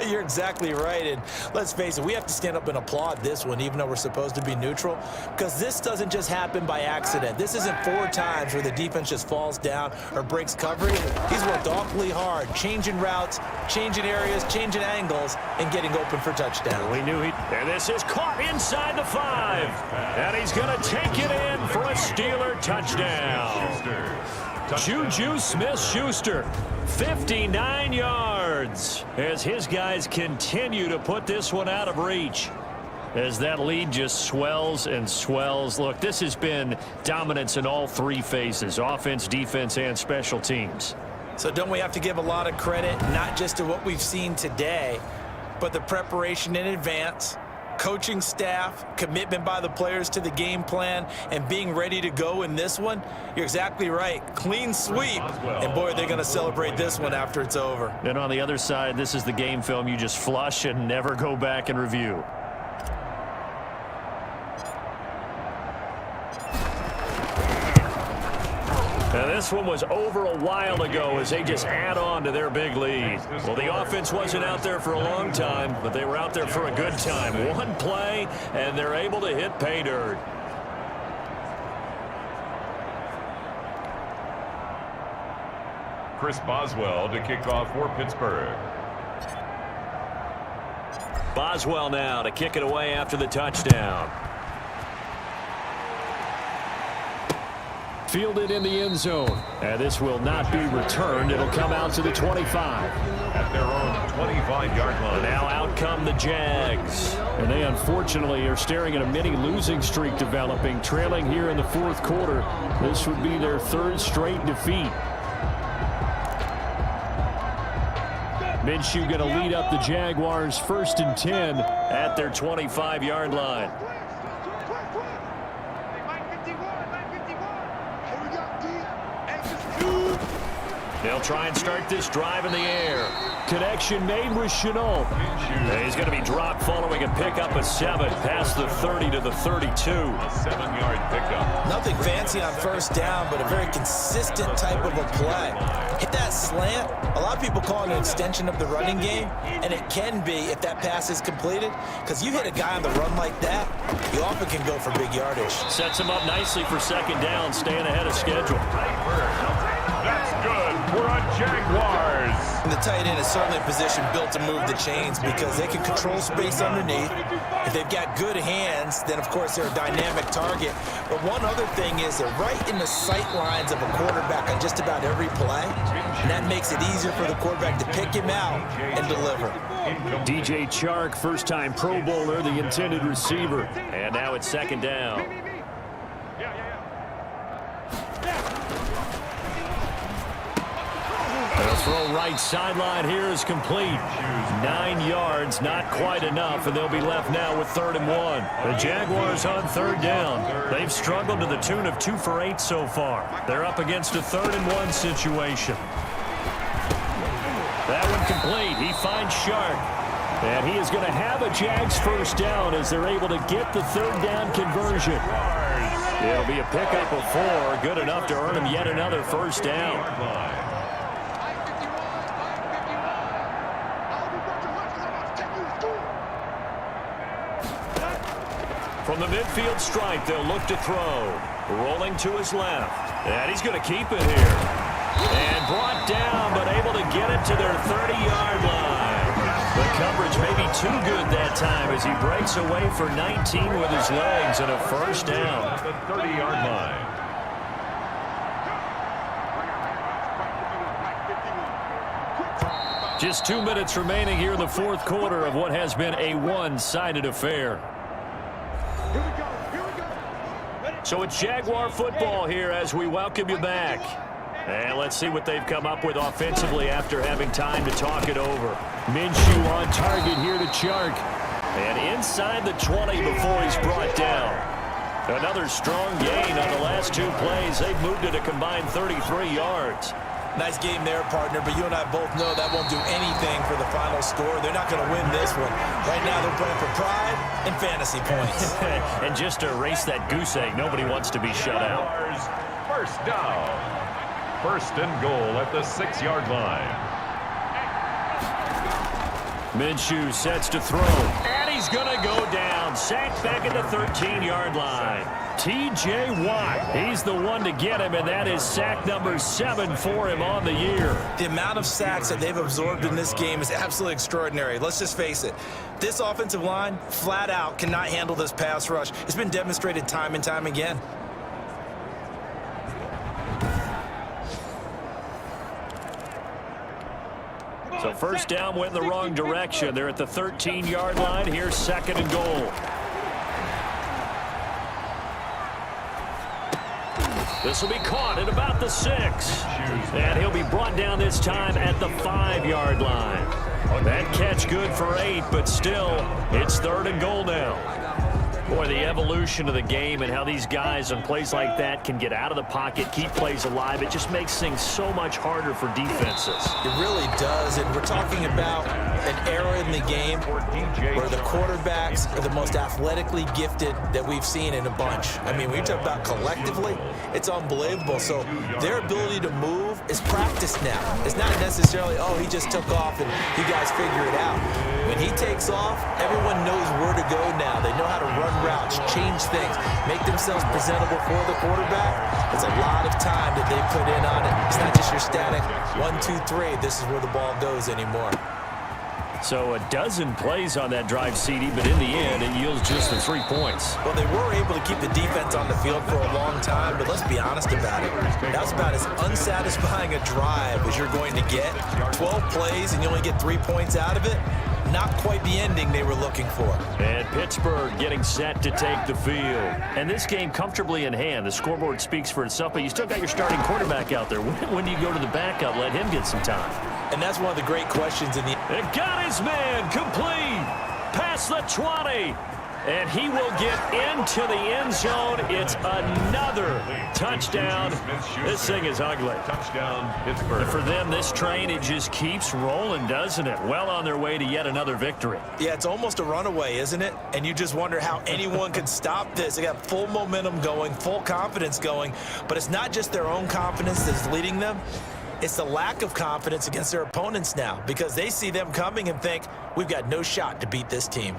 Speaker 3: You're exactly right. And let's face it, we have to stand up and applaud this one, even though we're supposed to be neutral, because this doesn't just happen by accident. This isn't 4 times where the defense just falls down or breaks coverage. He's worked awfully hard, changing routes, changing areas, changing angles, and getting open for touchdowns.
Speaker 2: We knew and this is caught inside the 5. And he's going to take it in for a Steeler touchdown. Juju Smith-Schuster, 59 yards, as his guys continue to put this one out of reach. As that lead just swells and swells. Look, this has been dominance in all 3 phases, offense, defense, and special teams.
Speaker 3: So don't we have to give a lot of credit, not just to what we've seen today, but the preparation in advance, coaching staff, commitment by the players to the game plan, and being ready to go in this one, you're exactly right. Clean sweep. And, boy, they're going to celebrate this one after it's over.
Speaker 2: And on the other side, this is the game film you just flush and never go back and review. Now, this one was over a while ago as they just add on to their big lead. Well, the offense wasn't out there for a long time, but they were out there for a good time. One play, and they're able to hit pay dirt.
Speaker 1: Chris Boswell to kick off for Pittsburgh.
Speaker 2: Boswell now to kick it away after the touchdown. Fielded in the end zone. And this will not be returned. It'll come out to the 25.
Speaker 1: At their own 25-yard line.
Speaker 2: Now out come the Jags. And they unfortunately are staring at a mini losing streak developing, trailing here in the fourth quarter. This would be their third straight defeat. Minshew going to lead up the Jaguars 1st and 10 at their 25-yard line. They'll try and start this drive in the air. Connection made with Chenault. He's going to be dropped following a pickup of 7 past the 30 to the 32.
Speaker 1: A 7-yard pickup.
Speaker 3: Nothing fancy on first down, but a very consistent type of a play. Hit that slant. A lot of people call it an extension of the running game, and it can be if that pass is completed, because you hit a guy on the run like that, you often can go for big yardage.
Speaker 2: Sets him up nicely for second down, staying ahead of schedule.
Speaker 1: That's good for a Jaguars.
Speaker 3: And the tight end is certainly a position built to move the chains because they can control space underneath. If they've got good hands, then, of course, they're a dynamic target. But one other thing is they're right in the sight lines of a quarterback on just about every play. And that makes it easier for the quarterback to pick him out and deliver.
Speaker 2: DJ Chark, first-time Pro Bowler, the intended receiver. And now it's second down. The throw right sideline here is complete. 9 yards, not quite enough, and they'll be left now with 3rd and 1. The Jaguars on 3rd down. They've struggled to the tune of 2 for 8 so far. They're up against a 3rd and 1 situation. That one complete. He finds Shark. And he is going to have a Jags first down as they're able to get the 3rd down conversion. It'll be a pickup of 4, good enough to earn him yet another first down. From the midfield stripe, they'll look to throw. Rolling to his left. And he's going to keep it here. And brought down, but able to get it to their 30-yard line. The coverage may be too good that time as he breaks away for 19 with his legs and a first down.
Speaker 1: At the 30-yard line.
Speaker 2: Just 2 minutes remaining here in the fourth quarter of what has been a one-sided affair. So it's Jaguar football here as we welcome you back. And let's see what they've come up with offensively after having time to talk it over. Minshew on target here to Chark. And inside the 20 before he's brought down. Another strong gain on the last 2 plays. They've moved it a combined 33 yards.
Speaker 3: Nice game there, partner, but you and I both know that won't do anything for the final score. They're not going to win this one. Right now they're playing for pride and fantasy points.
Speaker 2: And just to erase that goose egg, nobody wants to be shut out.
Speaker 1: First down. 1st and goal at the 6-yard line.
Speaker 2: Minshew sets to throw. And he's going to go down. Sacked back at the 13-yard line. T.J. Watt, he's the one to get him, and that is sack number 7 for him on the year.
Speaker 3: The amount of sacks that they've absorbed in this game is absolutely extraordinary. Let's just face it. This offensive line, flat out, cannot handle this pass rush. It's been demonstrated time and time again.
Speaker 2: So first down went in the wrong direction. They're at the 13-yard line. Here's 2nd and goal. This will be caught at about the 6. And he'll be brought down this time at the 5-yard line. That catch good for 8, but still, it's 3rd and goal now. Boy, the evolution of the game and how these guys on plays like that can get out of the pocket, keep plays alive, it just makes things so much harder for defenses.
Speaker 3: It really does, and we're talking about an era in the game where the quarterbacks are the most athletically gifted that we've seen in a bunch. I mean, when you talk about collectively, it's unbelievable. So their ability to move is practiced now. It's not necessarily, oh, he just took off and you guys figure it out. When he takes off, everyone knows where to go now. They know how to run routes, change things, make themselves presentable for the quarterback. It's a lot of time that they put in on it. It's not just your static 1, 2, 3. This is where the ball goes anymore.
Speaker 2: So a dozen plays on that drive, CD, but in the end, it yields just the 3 points.
Speaker 3: Well, they were able to keep the defense on the field for a long time, but let's be honest about it. That's about as unsatisfying a drive as you're going to get. 12 plays and you only get 3 points out of it. Not quite the ending they were looking for.
Speaker 2: And Pittsburgh getting set to take the field. And this game comfortably in hand. The scoreboard speaks for itself, but you still got your starting quarterback out there. When do you go to the backup? Let him get some time.
Speaker 3: And that's one of the great questions in the...
Speaker 2: It got his man complete. Past the 20. And he will get into the end zone. It's another touchdown. This thing is ugly.
Speaker 1: Touchdown, Pittsburgh.
Speaker 2: For them, this train, it just keeps rolling, doesn't it? Well on their way to yet another victory.
Speaker 3: Yeah, it's almost a runaway, isn't it? And you just wonder how anyone could stop this. They got full momentum going, full confidence going. But it's not just their own confidence that's leading them. It's the lack of confidence against their opponents now because they see them coming and think, we've got no shot to beat this team.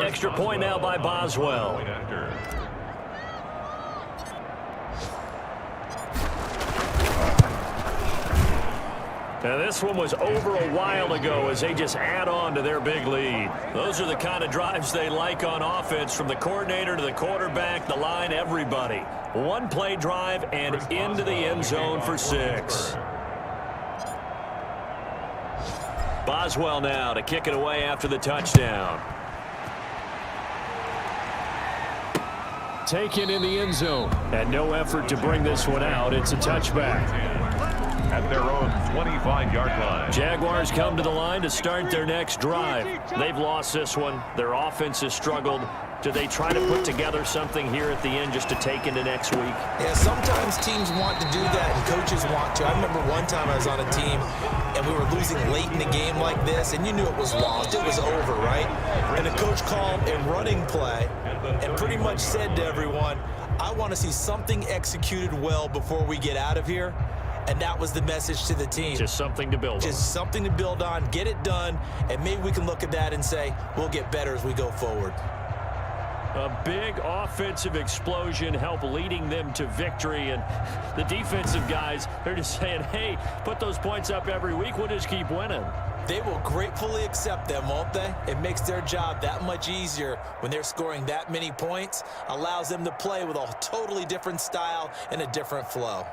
Speaker 2: Extra point now by Boswell. Now this one was over a while ago as they just add on to their big lead. Those are the kind of drives they like on offense, from the coordinator to the quarterback, the line, everybody. One play drive and into the end zone for 6. Boswell now to kick it away after the touchdown. Taken in the end zone. And no effort to bring this one out. It's a touchback.
Speaker 1: At their own 25-yard line.
Speaker 2: Jaguars come to the line to start their next drive. They've lost this one. Their offense has struggled. Do they try to put together something here at the end just to take into next week?
Speaker 3: Yeah, sometimes teams want to do that and coaches want to. I remember one time I was on a team and we were losing late in the game like this, and you knew it was lost. It was over, right? And the coach called a running play and pretty much said to everyone, I want to see something executed well before we get out of here. And that was the message to the team.
Speaker 2: Just something to build on.
Speaker 3: Just something to build on, get it done, and maybe we can look at that and say, we'll get better as we go forward.
Speaker 2: A big offensive explosion help leading them to victory. And the defensive guys, they're just saying, hey, put those points up every week. We'll just keep winning.
Speaker 3: They will gratefully accept them, won't they? It makes their job that much easier when they're scoring that many points. Allows them to play with a totally different style and a different flow.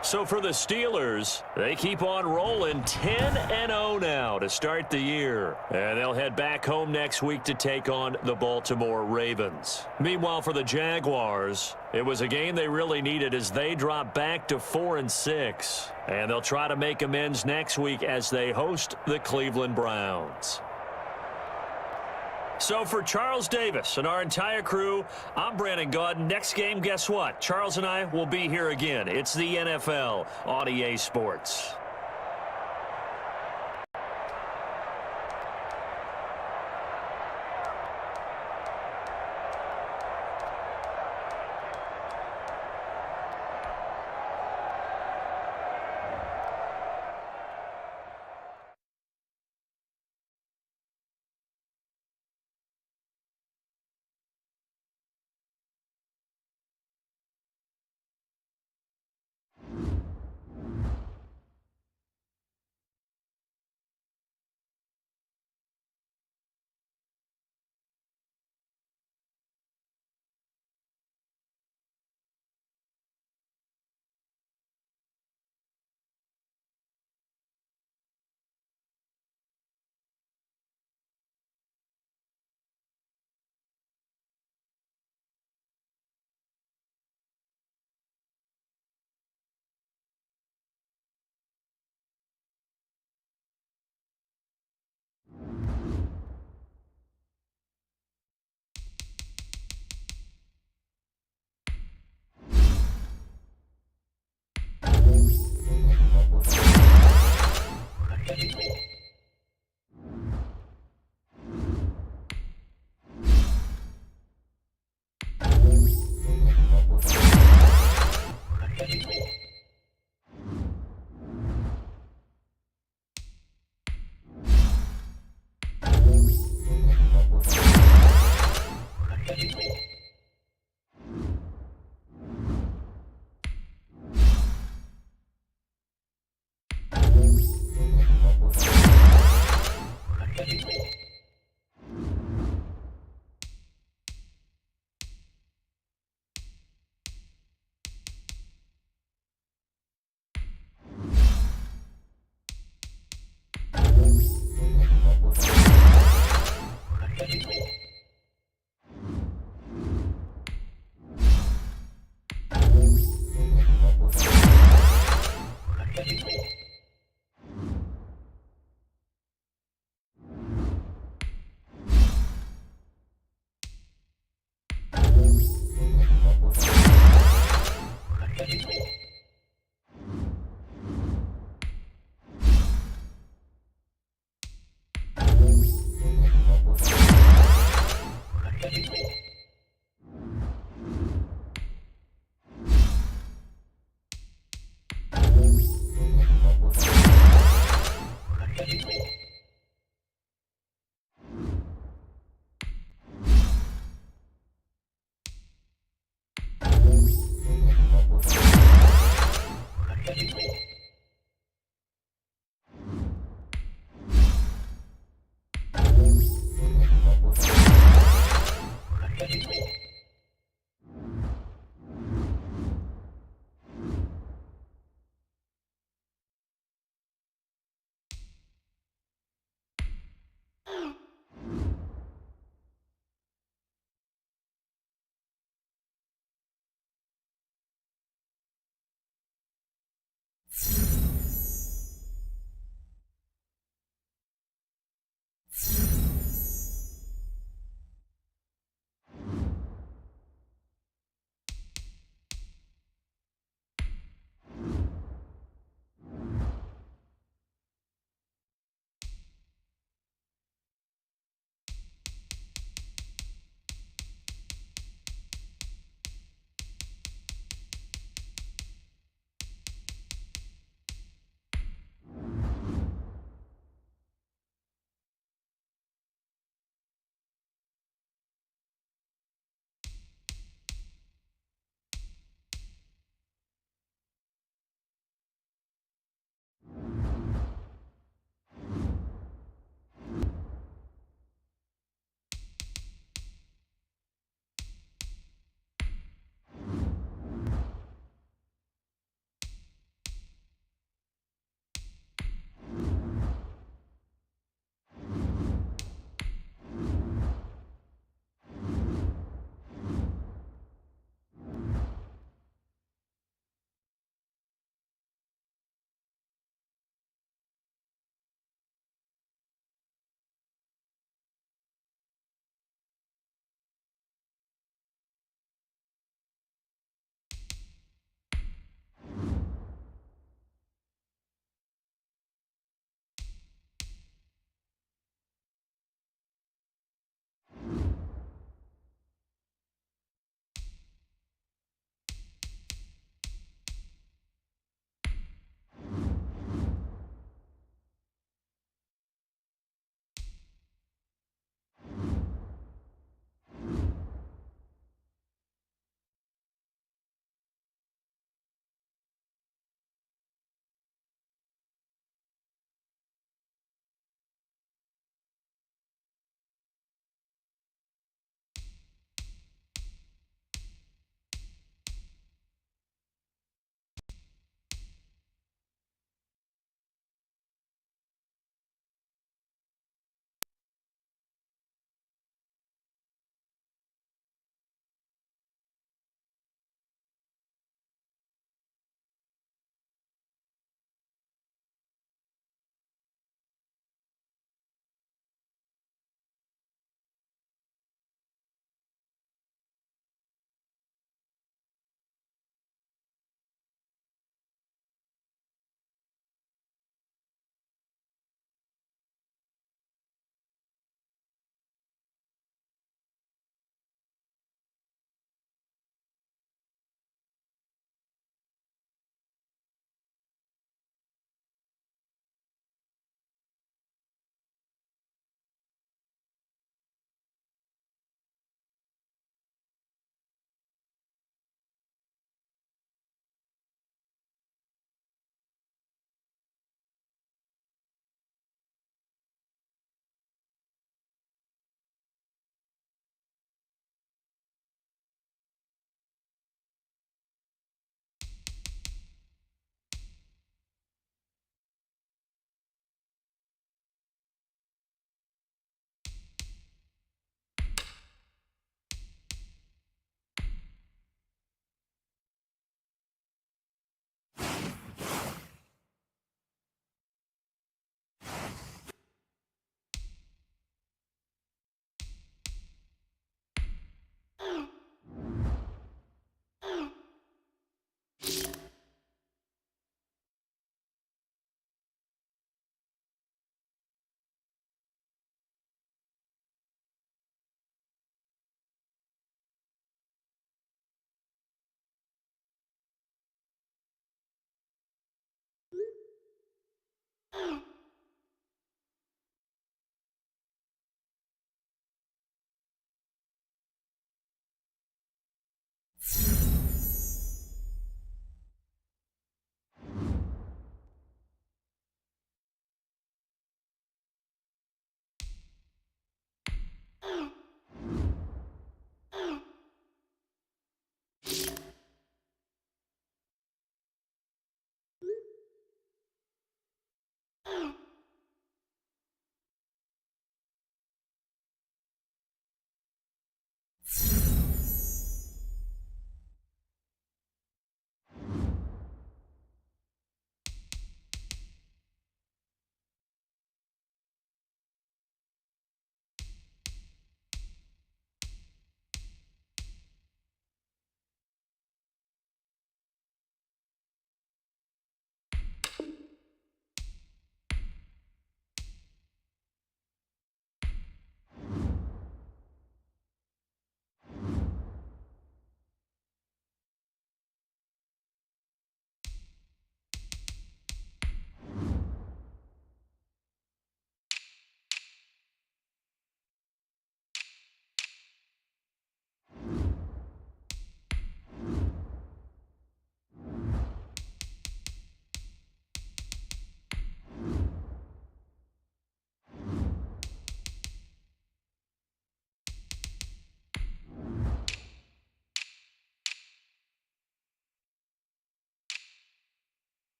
Speaker 2: So for the Steelers, they keep on rolling 10-0 now to start the year. And they'll head back home next week to take on the Baltimore Ravens. Meanwhile, for the Jaguars, it was a game they really needed as they drop back to 4-6. And they'll try to make amends next week as they host the Cleveland Browns. So for Charles Davis and our entire crew, I'm Brandon Gaudin. Next game, guess what? Charles and I will be here again. It's the NFL on EA Sports.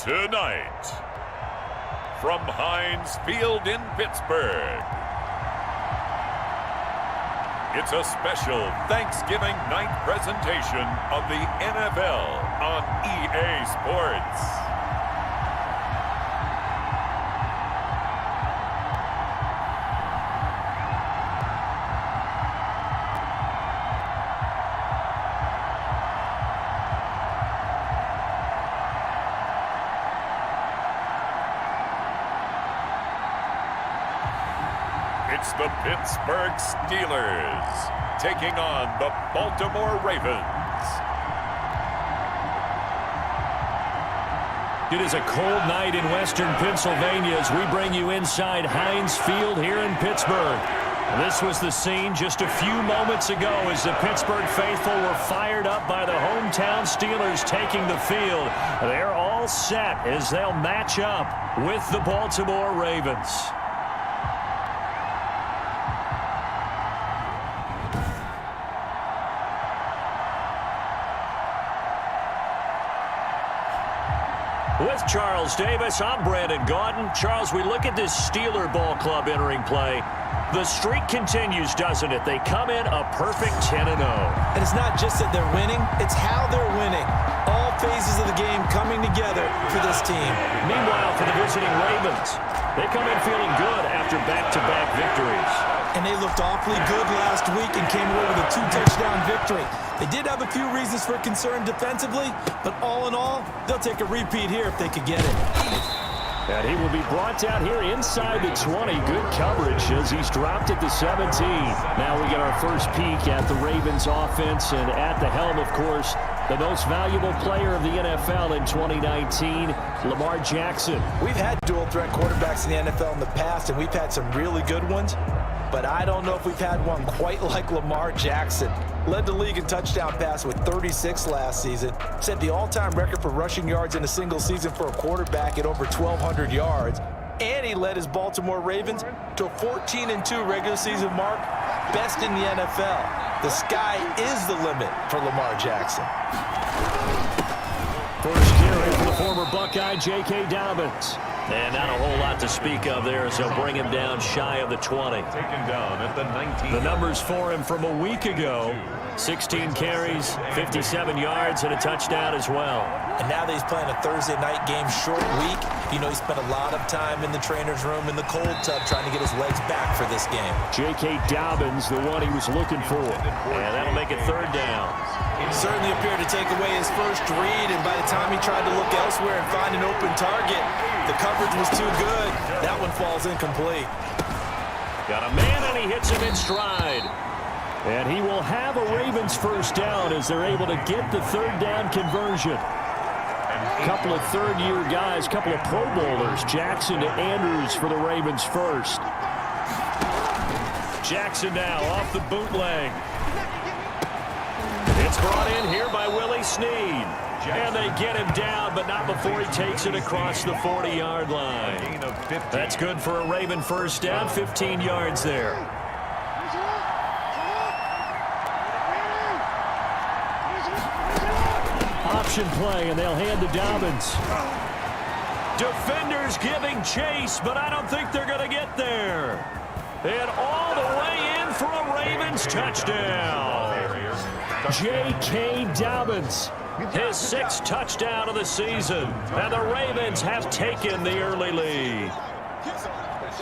Speaker 1: Tonight, from Heinz Field in Pittsburgh, it's a special Thanksgiving night presentation of the NFL on EA Sports. It's the Pittsburgh Steelers taking on the Baltimore Ravens.
Speaker 2: It is a cold night in western Pennsylvania as we bring you inside Heinz Field here in Pittsburgh. This was the scene just a few moments ago as the Pittsburgh faithful were fired up by the hometown Steelers taking the field. They're all set as they'll match up with the Baltimore Ravens. With Charles Davis, I'm Brandon Gaudin. Charles, we look at this Steeler ball club entering play. The streak continues, doesn't it? They come in a perfect 10-0.
Speaker 3: And it's not just that they're winning, it's how they're winning. All phases of the game coming together for this team.
Speaker 2: Meanwhile, for the visiting Ravens, they come in feeling good after back-to-back victories.
Speaker 3: And they looked awfully good last week and came away with a 2-touchdown victory. They did have a few reasons for concern defensively, but all in all, they'll take a repeat here if they could get it.
Speaker 2: And he will be brought down here inside the 20. Good coverage as he's dropped at the 17. Now we get our first peek at the Ravens offense, and at the helm, of course, the most valuable player of the NFL in 2019, Lamar Jackson.
Speaker 3: We've had dual-threat quarterbacks in the NFL in the past, and we've had some really good ones, but I don't know if we've had one quite like Lamar Jackson. Led the league in touchdown pass with 36 last season. Set the all-time record for rushing yards in a single season for a quarterback at over 1,200 yards. And he led his Baltimore Ravens to a 14-2 regular season mark, best in the NFL. The sky is the limit for Lamar Jackson.
Speaker 2: First carry for the former Buckeye, J.K. Dobbins. And not a whole lot to speak of there as they'll bring him down shy of the 20.
Speaker 1: Taken down at the 19.
Speaker 2: The numbers for him from a week ago, 16 carries, 57 yards, and a touchdown as well.
Speaker 3: And now that he's playing a Thursday night game, short week, you know he spent a lot of time in the trainer's room in the cold tub trying to get his legs back for this game.
Speaker 2: J.K. Dobbins, the one he was looking for. And that'll make it third down.
Speaker 3: He certainly appeared to take away his first read, and by the time he tried to look elsewhere and find an open target, the coverage was too good. That one falls incomplete.
Speaker 2: Got a man, and he hits him in stride. And he will have a Ravens first down as they're able to get the third down conversion. A couple of third-year guys, couple of Pro Bowlers, Jackson to Andrews for the Ravens first. Jackson now off the bootleg. It's brought in here by Willie Snead. And they get him down, but not before he takes it across the 40-yard line. That's good for a Raven first down, 15 yards there. Option play, and they'll hand to Dobbins. Defenders giving chase, but I don't think they're going to get there. And all the way in for a Ravens touchdown. J.K. Dobbins, his sixth touchdown of the season, and the Ravens have taken the early lead.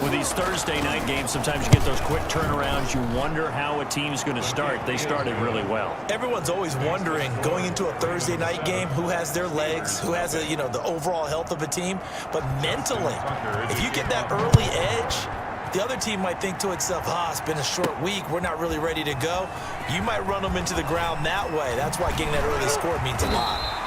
Speaker 2: With these Thursday night games, sometimes you get those quick turnarounds. You wonder how a team's going to start. They started really well.
Speaker 3: Everyone's always wondering, going into a Thursday night game, who has their legs, who has the overall health of a team. But mentally, if you get that early edge, the other team might think to itself, it's been a short week, we're not really ready to go. You might run them into the ground that way. That's why getting that early score means a lot.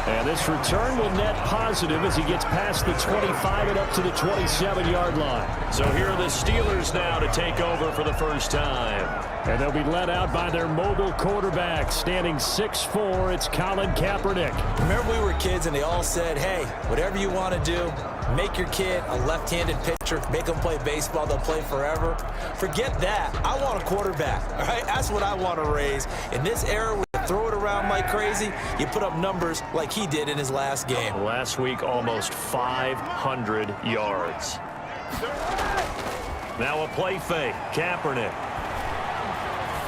Speaker 2: And this return will net positive as he gets past the 25 and up to the 27-yard line. So here are the Steelers now to take over for the first time. And they'll be led out by their mobile quarterback, standing 6'4", it's Colin Kaepernick.
Speaker 3: Remember we were kids and they all said, hey, whatever you want to do, make your kid a left-handed pitcher, make them play baseball, they'll play forever. Forget that. I want a quarterback, all right? That's what I want to raise. In this era with throw it around like crazy, you put up numbers like he did in his last game.
Speaker 2: Last week, almost 500 yards. Now a play fake. Kaepernick.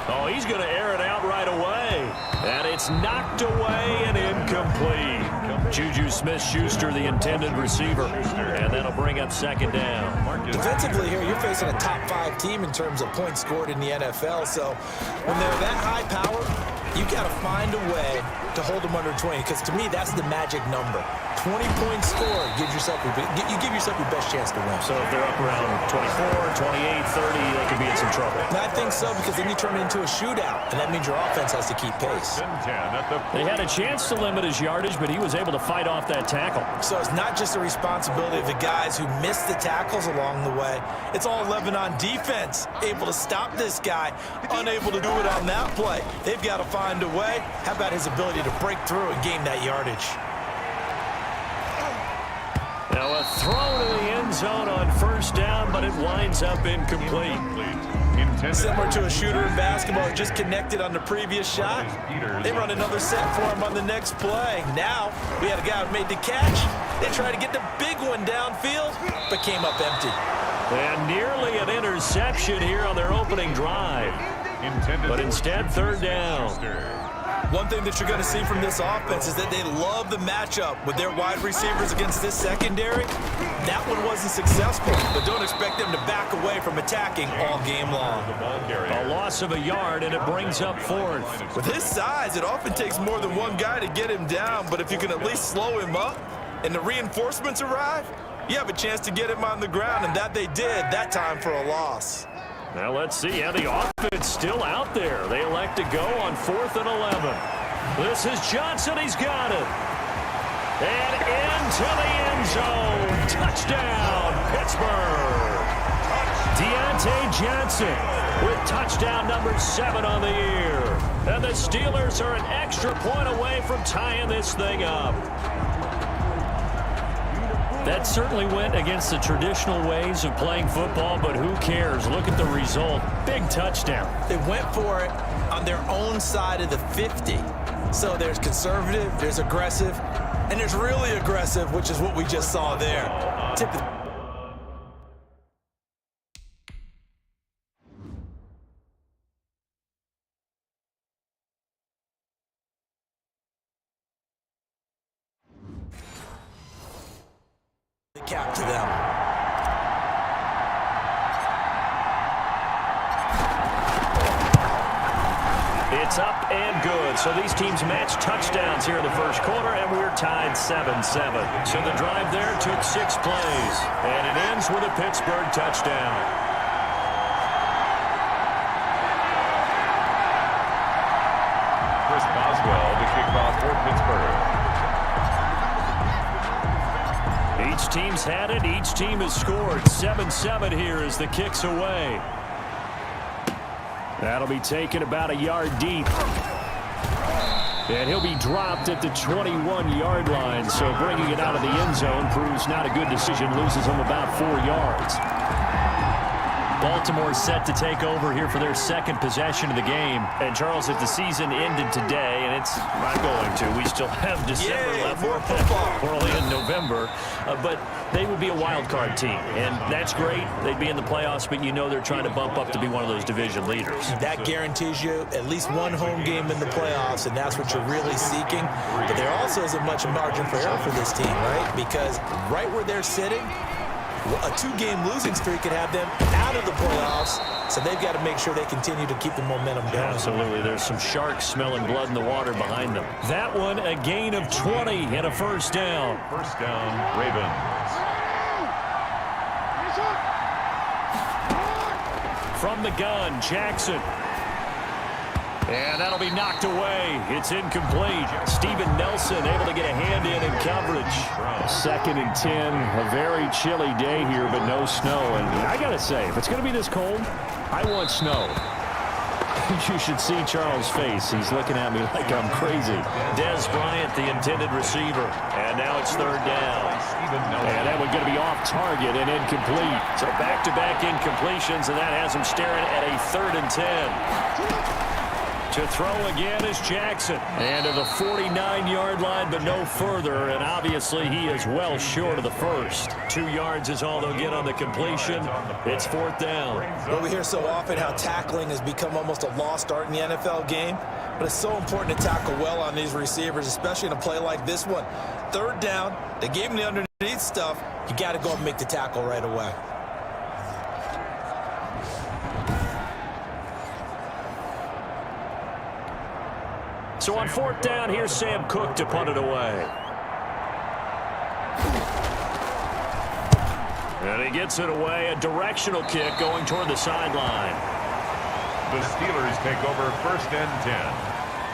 Speaker 2: Oh, he's going to air it out right away. And it's knocked away and incomplete. Juju Smith-Schuster, the intended receiver. And that'll bring up second down.
Speaker 3: Defensively here, you're facing a top 5 team in terms of points scored in the NFL. So when they're that high power, you got to find a way to hold them under 20, because to me, that's the magic number. 20 points scored gives yourself you give yourself your best chance to win.
Speaker 2: So if they're up around 24, 28, 30, they could be in some trouble.
Speaker 3: And I think so, because then you turn it into a shootout, and that means your offense has to keep pace.
Speaker 2: They had a chance to limit his yardage, but he was able to fight off that tackle.
Speaker 3: So it's not just the responsibility of the guys who missed the tackles along the way. It's all 11 on defense, able to stop this guy, unable to do it on that play. They've got to find a way. How about his ability to break through and gain that yardage?
Speaker 2: Now a throw to the end zone on first down, but it winds up incomplete.
Speaker 3: Similar to a shooter in basketball, just connected on the previous shot. They run another set for him on the next play. Now we had a guy who made the catch. They tried to get the big one downfield, but came up empty.
Speaker 2: And nearly an interception here on their opening drive. But instead, third down.
Speaker 3: One thing that you're going to see from this offense is that they love the matchup with their wide receivers against this secondary. That one wasn't successful, but don't expect them to back away from attacking all game long.
Speaker 2: A loss of a yard, and it brings up fourth.
Speaker 3: With his size, it often takes more than one guy to get him down, but if you can at least slow him up and the reinforcements arrive, you have a chance to get him on the ground, and that they did that time for a loss.
Speaker 2: Now let's see how the offense still out there. They elect to go on 4th and 11. This is Johnson. He's got it. And into the end zone. Touchdown, Pittsburgh. Deontay Johnson with touchdown number 7 on the year. And the Steelers are an extra point away from tying this thing up. That certainly went against the traditional ways of playing football, but who cares? Look at the result. Big touchdown.
Speaker 3: They went for it on their own side of the 50. So there's conservative, there's aggressive, and there's really aggressive, which is what we just saw there. Tip of the cap to them.
Speaker 2: It's up and good. So these teams match touchdowns here in the first quarter, and we're tied 7-7. So the drive there took 6 plays, and it ends with a Pittsburgh touchdown.
Speaker 1: Chris Boswell, the kickoff for Pittsburgh.
Speaker 2: Each team's had it. Each team has scored. 7-7 here as the kick's away. That'll be taken about a yard deep. And he'll be dropped at the 21-yard line. So bringing it out of the end zone proves not a good decision. Loses him about 4 yards. Baltimore set to take over here for their second possession of the game. And, Charles, if the season ended today, and it's not going to, we still have December left.
Speaker 3: More football.
Speaker 2: We're only in November. But they would be a wild card team. And that's great. They'd be in the playoffs, but you know they're trying to bump up to be one of those division leaders.
Speaker 3: That guarantees you at least one home game in the playoffs, and that's what you're really seeking. But there also isn't much margin for error for this team, right? Because right where they're sitting, a 2-game losing streak could have them out of the playoffs, so they've got to make sure they continue to keep the momentum going.
Speaker 2: Absolutely. There's some sharks smelling blood in the water behind them. That one, a gain of 20 and a first down.
Speaker 1: First down, Ravens.
Speaker 2: From the gun, Jackson. And that'll be knocked away. It's incomplete. Steven Nelson able to get a hand in coverage. 2nd and 10. A very chilly day here, but no snow. And I got to say, if it's going to be this cold, I want snow. You should see Charles' face. He's looking at me like I'm crazy. Dez Bryant, the intended receiver. And now it's 3rd down. And that one's going to be off target and incomplete. So back-to-back incompletions, and that has him staring at a 3rd and 10. To throw again is Jackson. And to the 49-yard line, but no further. And obviously he is well short of the first. 2 yards is all they'll get on the completion. It's 4th down.
Speaker 3: Well, we hear so often how tackling has become almost a lost art in the NFL game. But it's so important to tackle well on these receivers, especially in a play like this one. 3rd down, they gave him the underneath stuff. You got to go and make the tackle right away.
Speaker 2: So on 4th down, here's Sam Cook to punt it away. And he gets it away, a directional kick going toward the sideline.
Speaker 1: The Steelers take over 1st and 10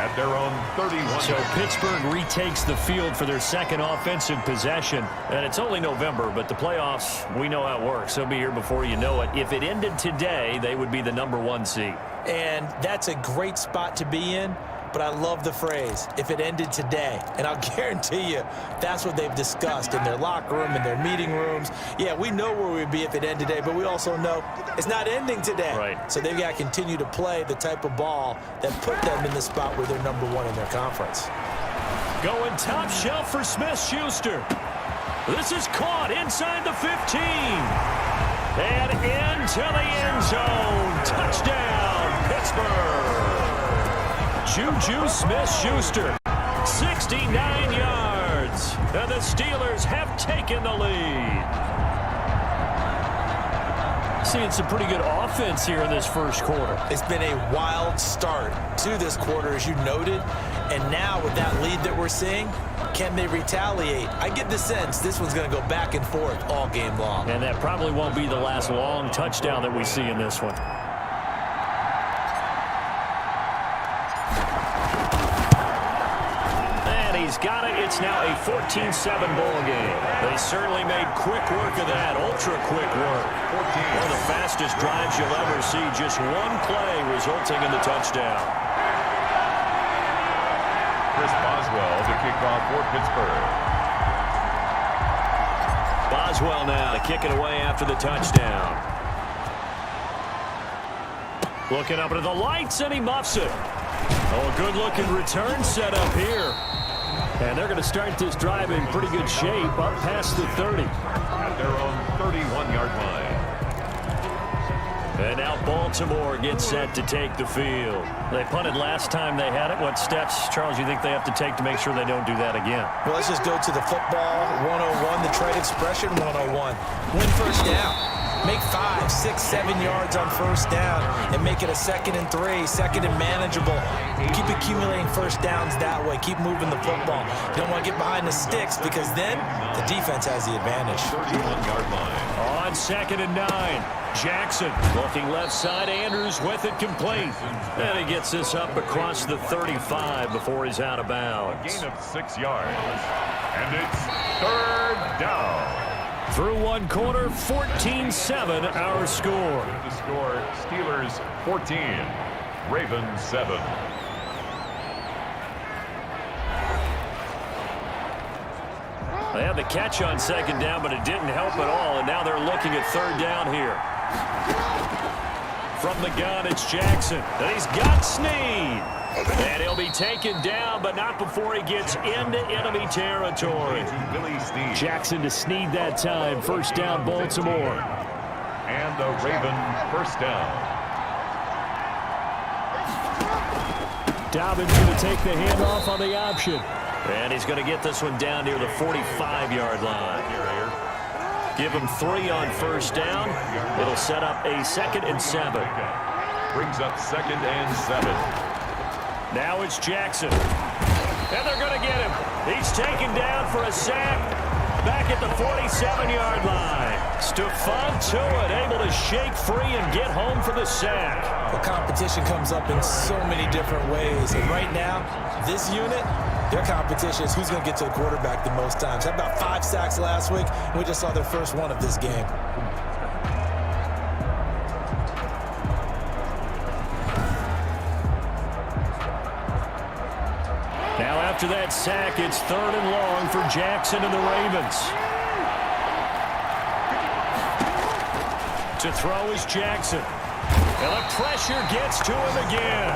Speaker 1: at their own 31.
Speaker 2: So Pittsburgh retakes the field for their 2nd offensive possession. And it's only November, but the playoffs, we know how it works. They'll be here before you know it. If it ended today, they would be the #1 seed.
Speaker 3: And that's a great spot to be in. But I love the phrase, if it ended today. And I'll guarantee you, that's what they've discussed in their locker room, in their meeting rooms. Yeah, we know where we'd be if it ended today, but we also know it's not ending today.
Speaker 2: Right.
Speaker 3: So they've got to continue to play the type of ball that put them in the spot where they're #1 in their conference.
Speaker 2: Going top shelf for Smith-Schuster. This is caught inside the 15. And into the end zone. Touchdown, Pittsburgh. Juju Smith-Schuster, 69 yards, and the Steelers have taken the lead. Seeing some pretty good offense here in this first quarter.
Speaker 3: It's been a wild start to this quarter, as you noted, and now with that lead that we're seeing, can they retaliate? I get the sense this one's going to go back and forth all game long.
Speaker 2: And that probably won't be the last long touchdown that we see in this one. He's got it. It's now a 14-7 ball game. They certainly made quick work of that, ultra-quick work. One of the fastest drives you'll ever see. Just one play resulting in the touchdown.
Speaker 1: Chris Boswell to kick off for Pittsburgh.
Speaker 2: Boswell now to kick it away after the touchdown. Looking up into the lights, and he muffs it. Oh, a good-looking return set up here. And they're going to start this drive in pretty good shape, up past the 30.
Speaker 1: At their own 31-yard line.
Speaker 2: And now Baltimore gets set to take the field. They punted last time they had it. What steps, Charles, you think they have to take to make sure they don't do that again?
Speaker 3: Well, let's just go to the football 101, the trade expression 101. Win 1st down. Make 5, 6, 7 yards on 1st down and make it a 2nd and 3, 2nd and manageable. Keep accumulating 1st downs that way. Keep moving the football. You don't want to get behind the sticks because then the defense has the advantage.
Speaker 1: 31-yard line.
Speaker 2: On 2nd and 9, Jackson looking left side. Andrews with it complete. And he gets this up across the 35 before he's out of bounds.
Speaker 1: Gain of 6 yards. And it's 3rd down.
Speaker 2: Through one quarter, 14-7 our score.
Speaker 1: The score, Steelers 14, Ravens 7.
Speaker 2: They had the catch on 2nd down, but it didn't help at all, and now they're looking at 3rd down here. From the gun, it's Jackson, and he's got Snead. And he'll be taken down, but not before he gets into enemy territory. Jackson to Snead that time. 1st down, Baltimore.
Speaker 1: And the Raven 1st down.
Speaker 2: Dobbins going to take the handoff on the option. And he's going to get this one down near the 45-yard line. Give him 3 on 1st down. It'll set up a 2nd and 7.
Speaker 1: Brings up 2nd and 7.
Speaker 2: Now it's Jackson. And they're going to get him. He's taken down for a sack back at the 47-yard line. Stephon Tuitt able to shake free and get home for the sack.
Speaker 3: The competition comes up in so many different ways. And right now, this unit, their competition is who's going to get to the quarterback the most times. Had about 5 sacks last week, and we just saw their first one of this game.
Speaker 2: Now after that sack, it's 3rd and long for Jackson and the Ravens. To throw is Jackson. And the pressure gets to him again.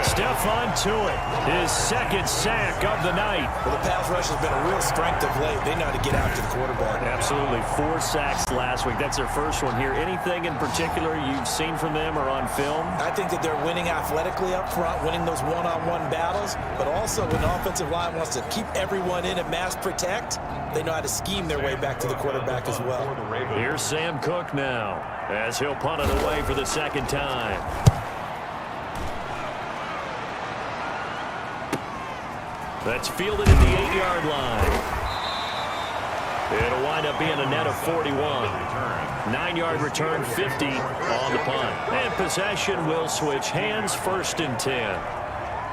Speaker 2: Stephon Tuitt, his second sack of the night.
Speaker 3: Well, the pass rush has been a real strength of late. They know how to get after the quarterback.
Speaker 2: Absolutely. 4 sacks last week. That's their first one here. Anything in particular you've seen from them or on film?
Speaker 3: I think that they're winning athletically up front, winning those one-on-one battles, but also when the offensive line wants to keep everyone in and mass protect, they know how to scheme their way back to the quarterback as well.
Speaker 2: Here's Sam Cook now as he'll punt it away for the second time. That's fielded at the 8-yard line. It'll wind up being a net of 41. 9-yard return, 50 on the punt. And possession will switch hands, 1st and 10.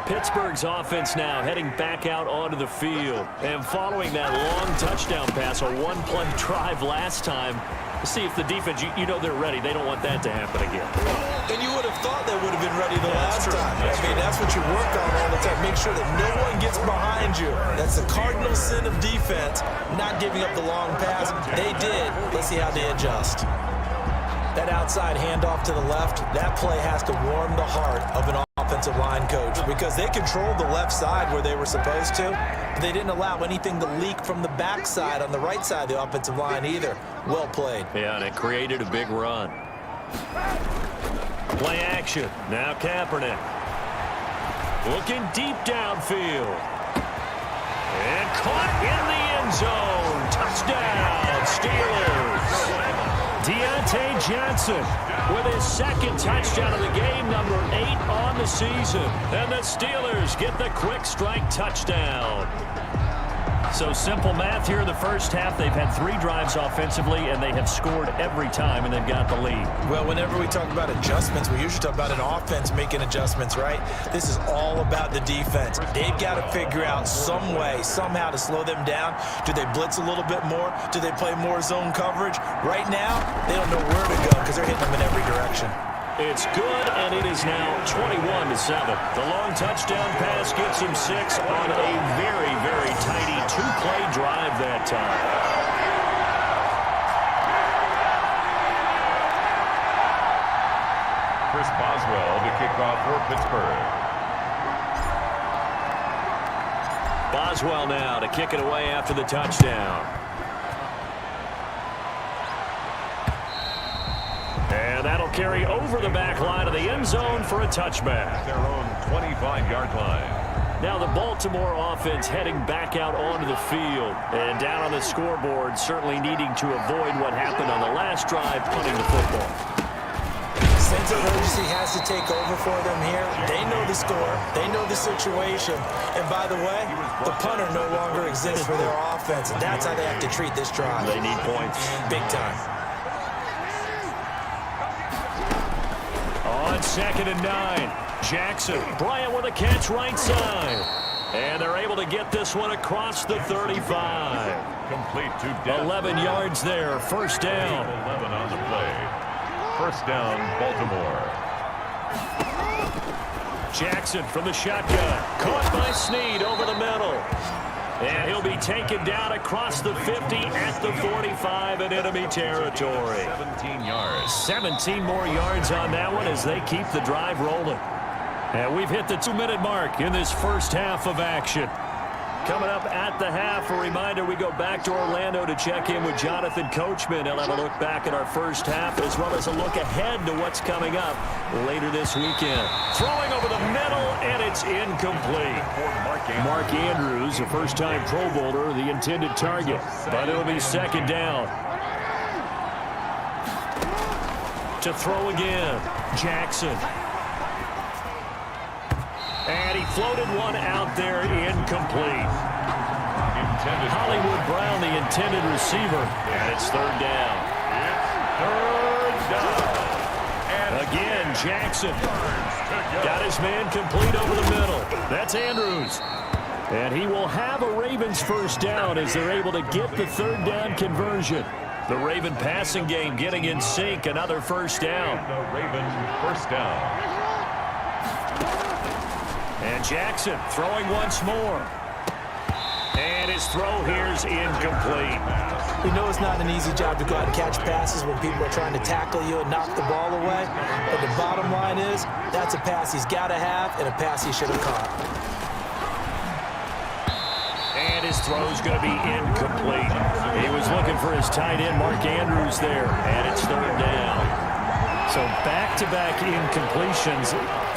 Speaker 2: Pittsburgh's offense now heading back out onto the field. And following that long touchdown pass, a one-play drive last time, to see if the defense, you know they're ready. They don't want that to happen again.
Speaker 3: And you would have thought they would have been ready the last time. That's what you work on all the time. Make sure that no one gets behind you. That's the cardinal sin of defense, not giving up the long pass. They did. Let's see how they adjust. That outside handoff to the left, that play has to warm the heart of an offensive line coach because they controlled the left side where they were supposed to, but they didn't allow anything to leak from the backside on the right side of the offensive line either. Well played.
Speaker 2: Yeah, and it created a big run. Play action. Now Kaepernick. Looking deep downfield. And caught in the end zone. Touchdown, Steelers. Deontay Johnson with his second touchdown of the game, number 8 on the season. And the Steelers get the quick strike touchdown. So simple math here in the first half. They've had 3 drives offensively, and they have scored every time, and they've got the lead.
Speaker 3: Well, whenever we talk about adjustments, we usually talk about an offense making adjustments, right? This is all about the defense. They've got to figure out some way, somehow to slow them down. Do they blitz a little bit more? Do they play more zone coverage? Right now, they don't know where to go because they're hitting them in every direction.
Speaker 2: It's good, and it is now 21-7. The long touchdown pass gets him 6 on a very, very tidy 2-play drive that time.
Speaker 1: Chris Boswell to kick off for Pittsburgh.
Speaker 2: Boswell now to kick it away after the touchdown. And that'll carry over the back line of the end zone for a touchback.
Speaker 1: Their own 25-yard line.
Speaker 2: Now the Baltimore offense heading back out onto the field. And down on the scoreboard, certainly needing to avoid what happened on the last drive, punting the football.
Speaker 3: Sense of urgency has to take over for them here. They know the score. They know the situation. And by the way, the punter no longer exists for their offense. And that's how they have to treat this drive.
Speaker 2: They need points.
Speaker 3: Big time.
Speaker 2: On 2nd and 9, Jackson, Bryant with a catch right side. And they're able to get this one across the 35.
Speaker 1: Complete to Denver.
Speaker 2: 11 yards there, first down.
Speaker 1: 11 on the play. First down, Baltimore.
Speaker 2: Jackson from the shotgun. Caught by Snead over the middle. And he'll be taken down across the 50 at the 45 in enemy territory.
Speaker 1: 17 yards.
Speaker 2: 17 more yards on that one as they keep the drive rolling. And we've hit the 2-minute mark in this first half of action. Coming up at the half, a reminder, we go back to Orlando to check in with Jonathan Coachman. He'll have a look back at our first half as well as a look ahead to what's coming up later this weekend. Throwing over the middle, and it's incomplete. Mark Andrews, a first-time Pro Bowler, the intended target. But it'll be second down. To throw again, Jackson. And he floated one out there, incomplete. Hollywood Brown, the intended receiver, and it's third down.
Speaker 1: Third down. And
Speaker 2: again, Jackson got his man complete over the middle. That's Andrews. And he will have a Ravens first down as they're able to get the third down conversion. The Raven passing game getting in sync, another first down.
Speaker 1: The Raven first down.
Speaker 2: And Jackson throwing once more. And his throw here's incomplete.
Speaker 3: We know it's not an easy job to go out and catch passes when people are trying to tackle you and knock the ball away. But the bottom line is, that's a pass he's got to have and a pass he should have caught.
Speaker 2: And his throw's going to be incomplete. He was looking for his tight end, Mark Andrews, there. And it's third down. So back-to-back incompletions.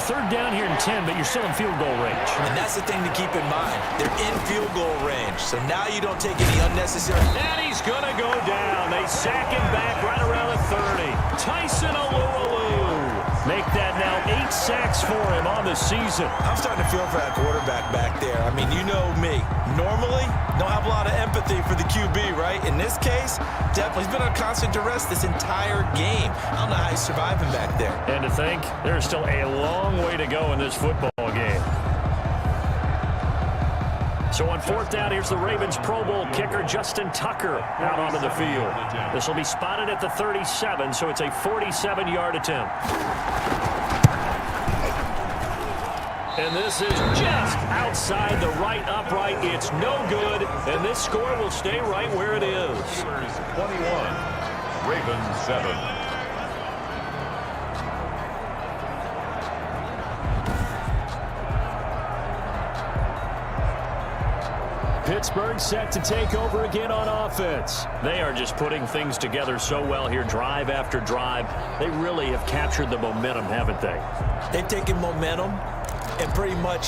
Speaker 2: Third down here in 10, but you're still in field goal range.
Speaker 3: And that's the thing to keep in mind. They're in field goal range. So now you don't take any unnecessary.
Speaker 2: And he's going to go down. They sack him back right around the 30. Tyson Alualu. Make that now 8 sacks for him on the season.
Speaker 3: I'm starting to feel for that quarterback back there. I mean, you know me. Normally, don't have a lot of empathy for the QB, right? In this case, definitely. He's been on constant duress this entire game. I don't know how he's surviving back there.
Speaker 2: And to think, there's still a long way to go in this football game. So on fourth down, here's the Ravens Pro Bowl kicker, Justin Tucker, out onto the field. This will be spotted at the 37, so it's a 47-yard attempt. And this is just outside the right upright. It's no good, and this score will stay right where it is.
Speaker 1: 21, Ravens 7.
Speaker 2: Pittsburgh set to take over again on offense. They are just putting things together so well here, drive after drive. They really have captured the momentum, haven't they?
Speaker 3: They've taken momentum and pretty much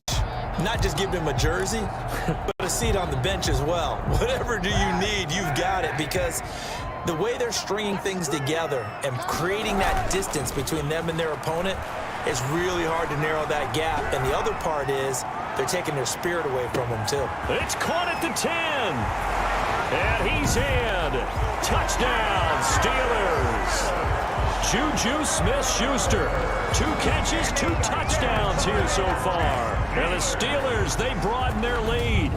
Speaker 3: not just given him a jersey, but a seat on the bench as well. Whatever do you need, you've got it, because the way they're stringing things together and creating that distance between them and their opponent is really hard to narrow that gap. And the other part is they're taking their spirit away from them, too.
Speaker 2: It's caught at the 10. And he's in. Touchdown, Steelers. Juju Smith-Schuster. 2 catches, 2 touchdowns here so far. And the Steelers, they broaden their lead.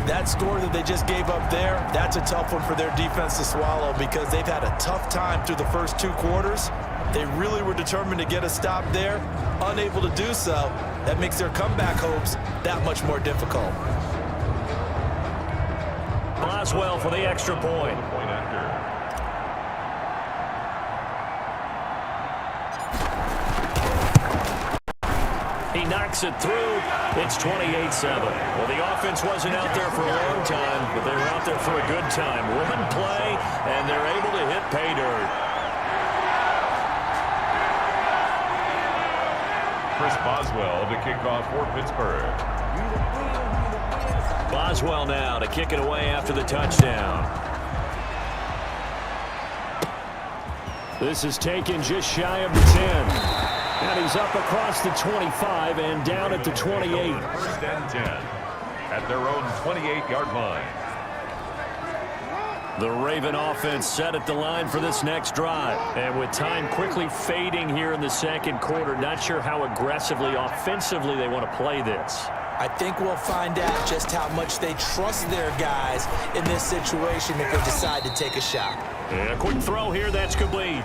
Speaker 3: That score that they just gave up there, that's a tough one for their defense to swallow, because they've had a tough time through the first 2 quarters. They really were determined to get a stop there, unable to do so. That makes their comeback hopes that much more difficult.
Speaker 2: Boswell for the extra point. He knocks it through. It's 28-7. Well, the offense wasn't out there for a long time, but they were out there for a good time. One play, and they're able to hit pay dirt.
Speaker 1: Chris Boswell to kick off for Pittsburgh.
Speaker 2: Boswell now to kick it away after the touchdown. This is taken just shy of the 10. And he's up across the 25 and down at the 28.
Speaker 1: First and 10 at their own 28-yard line.
Speaker 2: The Raven offense set at the line for this next drive. And with time quickly fading here in the second quarter, not sure how aggressively, offensively they want to play this.
Speaker 3: I think we'll find out just how much they trust their guys in this situation if they decide to take a shot.
Speaker 2: And a quick throw here, that's complete.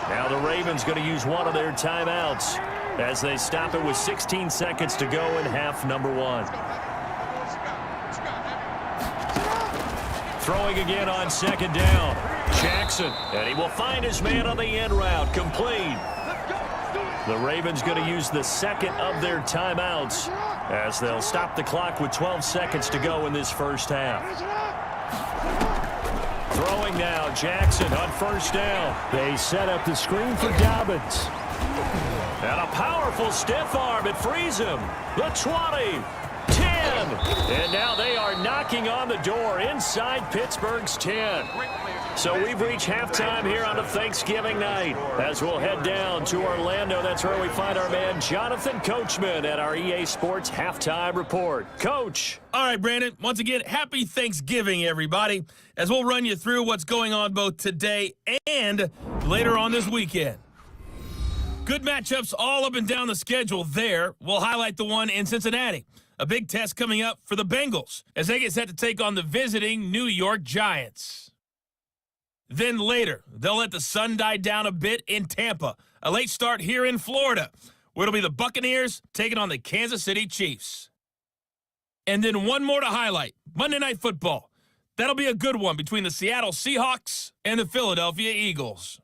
Speaker 2: Now the Ravens going to use one of their timeouts as they stop it with 16 seconds to go in half number 1. Throwing again on second down. Jackson, and he will find his man on the end route, complete. The Ravens going to use the second of their timeouts as they'll stop the clock with 12 seconds to go in this first half. Throwing now, Jackson on first down. They set up the screen for Dobbins. And a powerful stiff arm. It frees him. The 20, 10. And now they are knocking on the door inside Pittsburgh's 10. So we've reached halftime here on a Thanksgiving night. As we'll head down to Orlando, that's where we find our man Jonathan Coachman at our EA Sports Halftime Report. Coach.
Speaker 7: All right, Brandon, once again, happy Thanksgiving, everybody, as we'll run you through what's going on both today and later on this weekend. Good matchups all up and down the schedule there. We'll highlight the one in Cincinnati. A big test coming up for the Bengals as they get set to take on the visiting New York Giants. Then later, they'll let the sun die down a bit in Tampa. A late start here in Florida, where it'll be the Buccaneers taking on the Kansas City Chiefs. And then one more to highlight, Monday Night Football. That'll be a good one between the Seattle Seahawks and the Philadelphia Eagles.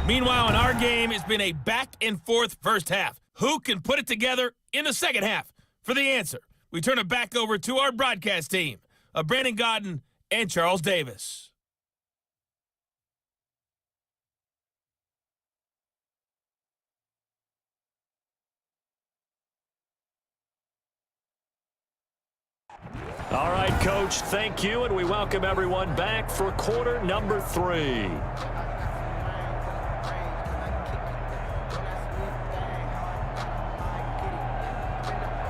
Speaker 7: Meanwhile, in our game, it's been a back-and-forth first half. Who can put it together in the second half? For the answer, we turn it back over to our broadcast team of Brandon Godden and Charles Davis.
Speaker 2: All right, Coach, thank you, and we welcome everyone back for quarter number 3.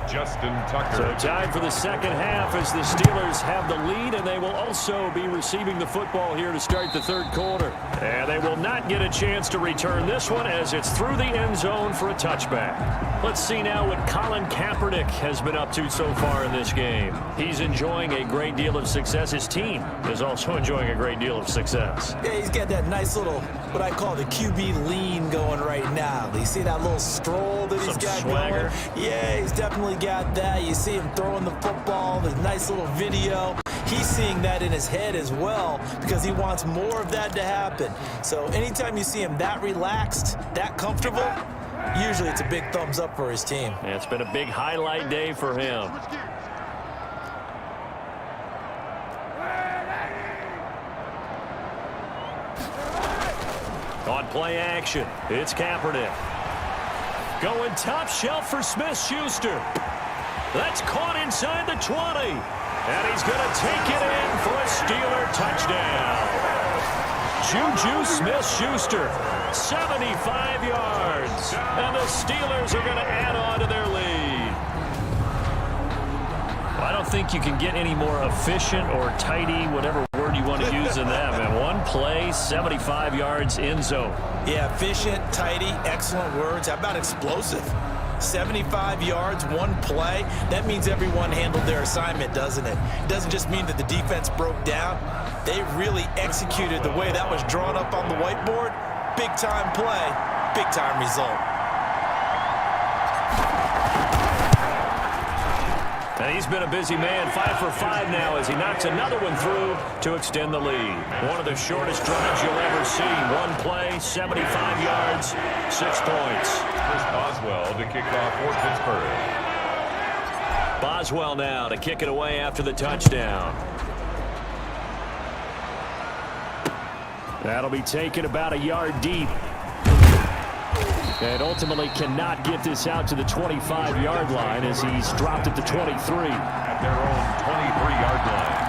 Speaker 1: Justin Tucker.
Speaker 2: So time for the second half as the Steelers have the lead, and they will also be receiving the football here to start the third quarter. And they will not get a chance to return this one as it's through the end zone for a touchback. Let's see now what Colin Kaepernick has been up to so far in this game. He's enjoying a great deal of success. His team is also enjoying a great deal of success.
Speaker 3: Yeah, he's got that nice little, what I call the QB lean going right now. You see that little stroll that he's got
Speaker 2: swagger
Speaker 3: going? Yeah, he's definitely got that. You see him throwing the football, the nice little video. He's seeing that in his head as well because he wants more of that to happen. So anytime you see him that relaxed, that comfortable, usually it's a big thumbs up for his team.
Speaker 2: Yeah, it's been a big highlight day for him. On play action, it's Kaepernick. Going top shelf for Smith-Schuster. That's caught inside the 20. And he's going to take it in for a Steeler touchdown. Juju Smith-Schuster, 75 yards. And the Steelers are going to add on to their lead. I don't think you can get any more efficient or tidy, whatever word you want to use in that, man. One play, 75 yards in zone.
Speaker 3: Yeah, efficient, tidy, excellent words. How about explosive? 75 yards, one play. That means everyone handled their assignment, doesn't it? It doesn't just mean that the defense broke down. They really executed the way that was drawn up on the whiteboard. Big-time play, big-time result.
Speaker 2: And he's been a busy man, 5 for 5 now as he knocks another one through to extend the lead. One of the shortest drives you'll ever see. One play, 75 yards, 6 points.
Speaker 1: Chris Boswell to kick off for Pittsburgh.
Speaker 2: Boswell now to kick it away after the touchdown. That'll be taken about a yard deep. And ultimately cannot get this out to the 25-yard line as he's dropped at the 23.
Speaker 1: At their own 23-yard line.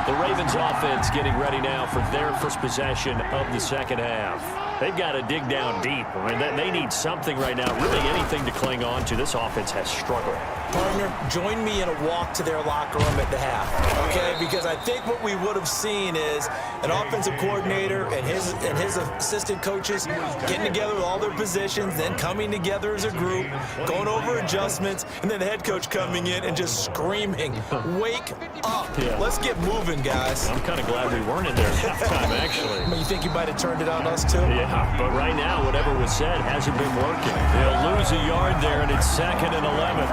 Speaker 2: The Ravens offense getting ready now for their first possession of the second half. They've got to dig down deep. I mean, they need something right now, really anything to cling on to. This offense has struggled.
Speaker 3: Partner, join me in a walk to their locker room at the half, okay? Because I think what we would have seen is an offensive coordinator and his assistant coaches getting together with all their positions, then coming together as a group, going over adjustments, and then the head coach coming in and just screaming, "Wake up!
Speaker 2: Yeah.
Speaker 3: Let's get moving, guys."
Speaker 2: I'm kind of glad we weren't in there at halftime, actually.
Speaker 3: I mean, you think you might have turned it on us, too?
Speaker 2: Yeah, but right now, whatever was said hasn't been working. They'll lose a yard there, and it's 2nd and 11.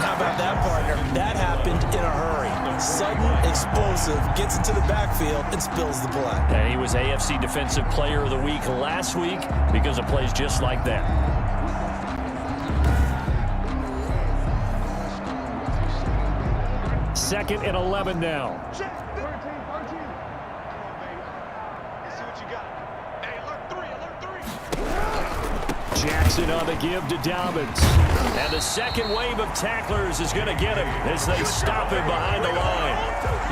Speaker 3: How about that, partner? That happened in a hurry. Sudden, explosive, gets into the backfield, and spills the play.
Speaker 2: And he was AFC Defensive Player of the Week last week because of plays just like that. Second and 11 now. Jackson on the give to Dobbins. And the second wave of tacklers is going to get him as they stop him behind the line.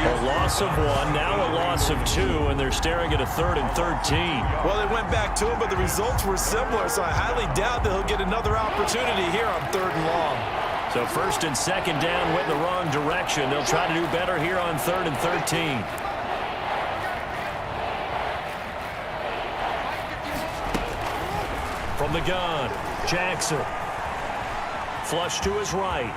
Speaker 2: A loss of 1, now a loss of 2, and they're staring at a 3rd and 13.
Speaker 3: Well, they went back to him, but the results were similar, so I highly doubt that he'll get another opportunity here on 3rd and long.
Speaker 2: So 1st and 2nd down went in the wrong direction. They'll try to do better here on 3rd and 13. From the gun, Jackson. Flush to his right.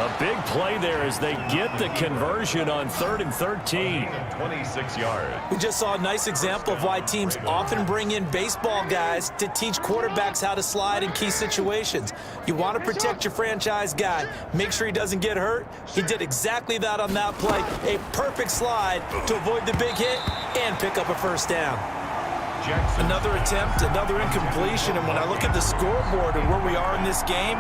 Speaker 2: A big play there as they get the conversion on 3rd and 13.
Speaker 1: 26 yards.
Speaker 3: We just saw a nice example of why teams often bring in baseball guys to teach quarterbacks how to slide in key situations. You want to protect your franchise guy. Make sure he doesn't get hurt. He did exactly that on that play. A perfect slide to avoid the big hit and pick up a first down. Another attempt, another incompletion, and when I look at the scoreboard and where we are in this game,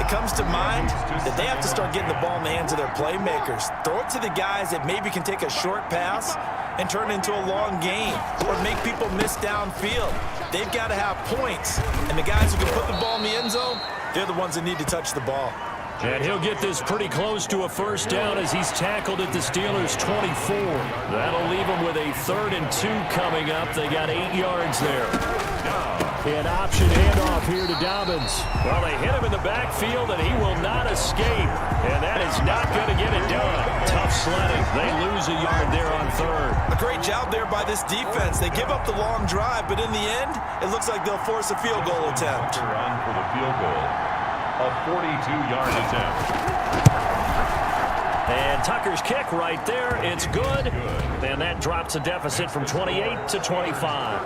Speaker 3: it comes to mind that they have to start getting the ball in the hands of their playmakers. Throw it to the guys that maybe can take a short pass and turn it into a long game or make people miss downfield. They've got to have points, and the guys who can put the ball in the end zone, they're the ones that need to touch the ball.
Speaker 2: And he'll get this pretty close to a first down as he's tackled at the Steelers' 24. That'll leave him with a 3rd and 2 coming up. They got 8 yards there. An option handoff here to Dobbins. Well, they hit him in the backfield, and he will not escape. And that is not going to get it done. Tough sledding. They lose a yard there on 3rd.
Speaker 3: A great job there by this defense. They give up the long drive, but in the end, it looks like they'll force a field goal attempt.
Speaker 1: On for the field goal. A 42-yard attempt.
Speaker 2: And Tucker's kick right there. It's good. And that drops a deficit from 28 to 25.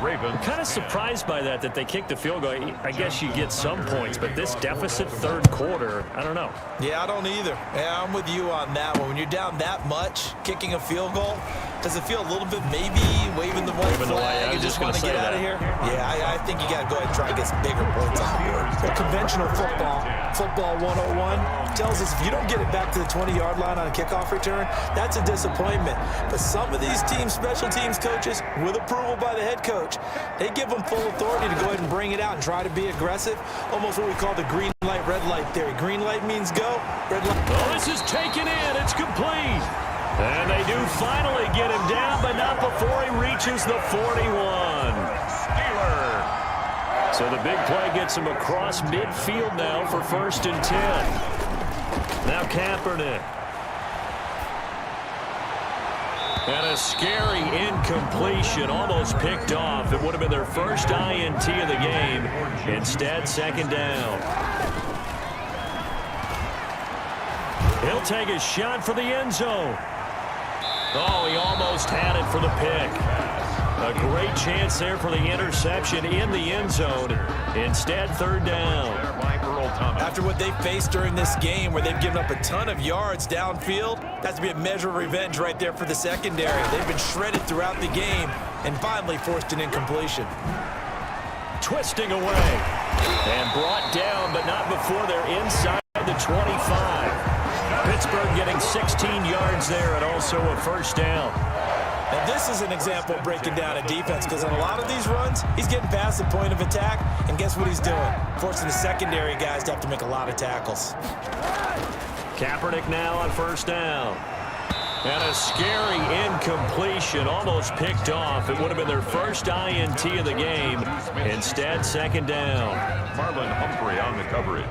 Speaker 1: Ravens.
Speaker 2: I'm kind of surprised by that they kicked the field goal. I guess you get some points, but this deficit 3rd quarter, I don't know.
Speaker 3: Yeah, I don't either. Yeah, I'm with you on that one. When you're down that much, kicking a field goal, does it feel a little bit maybe waving the white flag and just want to get out of here? Yeah, I think you got to go ahead and try and get some bigger points on the board. But conventional football 101, tells us if you don't get it back to the 20-yard line on a kickoff return, that's a disappointment. But some of these teams, special teams coaches, with approval by the head coach, they give them full authority to go ahead and bring it out and try to be aggressive. Almost what we call the green light, red light theory. Green light means go, red light.
Speaker 2: Oh, this is taken in. It's complete. And they do finally get him down, but not before he reaches the 41.
Speaker 1: Steelers.
Speaker 2: So the big play gets him across midfield now for 1st and 10. Now Kaepernick. And a scary incompletion, almost picked off. It would have been their first INT of the game. Instead, 2nd down. He'll take a shot for the end zone. Oh, he almost had it for the pick. A great chance there for the interception in the end zone. Instead, 3rd down.
Speaker 3: After what they faced during this game where they've given up a ton of yards downfield, that's to be a measure of revenge right there for the secondary. They've been shredded throughout the game and finally forced an incompletion.
Speaker 2: Twisting away. And brought down, but not before they're inside the 25. Pittsburgh getting 16 yards there and also a first down.
Speaker 3: And this is an example of breaking down a defense because on a lot of these runs, he's getting past the point of attack, and guess what he's doing? Forcing the secondary guys to have to make a lot of tackles.
Speaker 2: Kaepernick now on 1st down. And a scary incompletion, almost picked off. It would have been their first INT of the game. Instead, 2nd down.
Speaker 1: Marlon Humphrey on the coverage.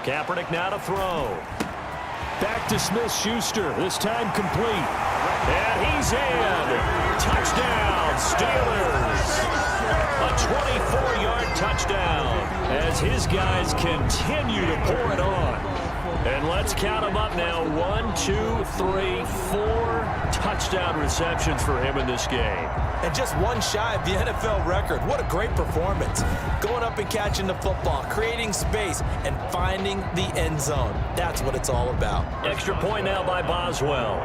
Speaker 2: Kaepernick now to throw. Back to Smith-Schuster, this time complete. And he's in. Touchdown, Steelers. A 24-yard touchdown as his guys continue to pour it on. And let's count them up now. 1, 2, 3, 4 touchdown receptions for him in this game.
Speaker 3: And just one shy of the NFL record. What a great performance. Going up and catching the football, creating space, and finding the end zone. That's what it's all about.
Speaker 2: Extra point now by Boswell.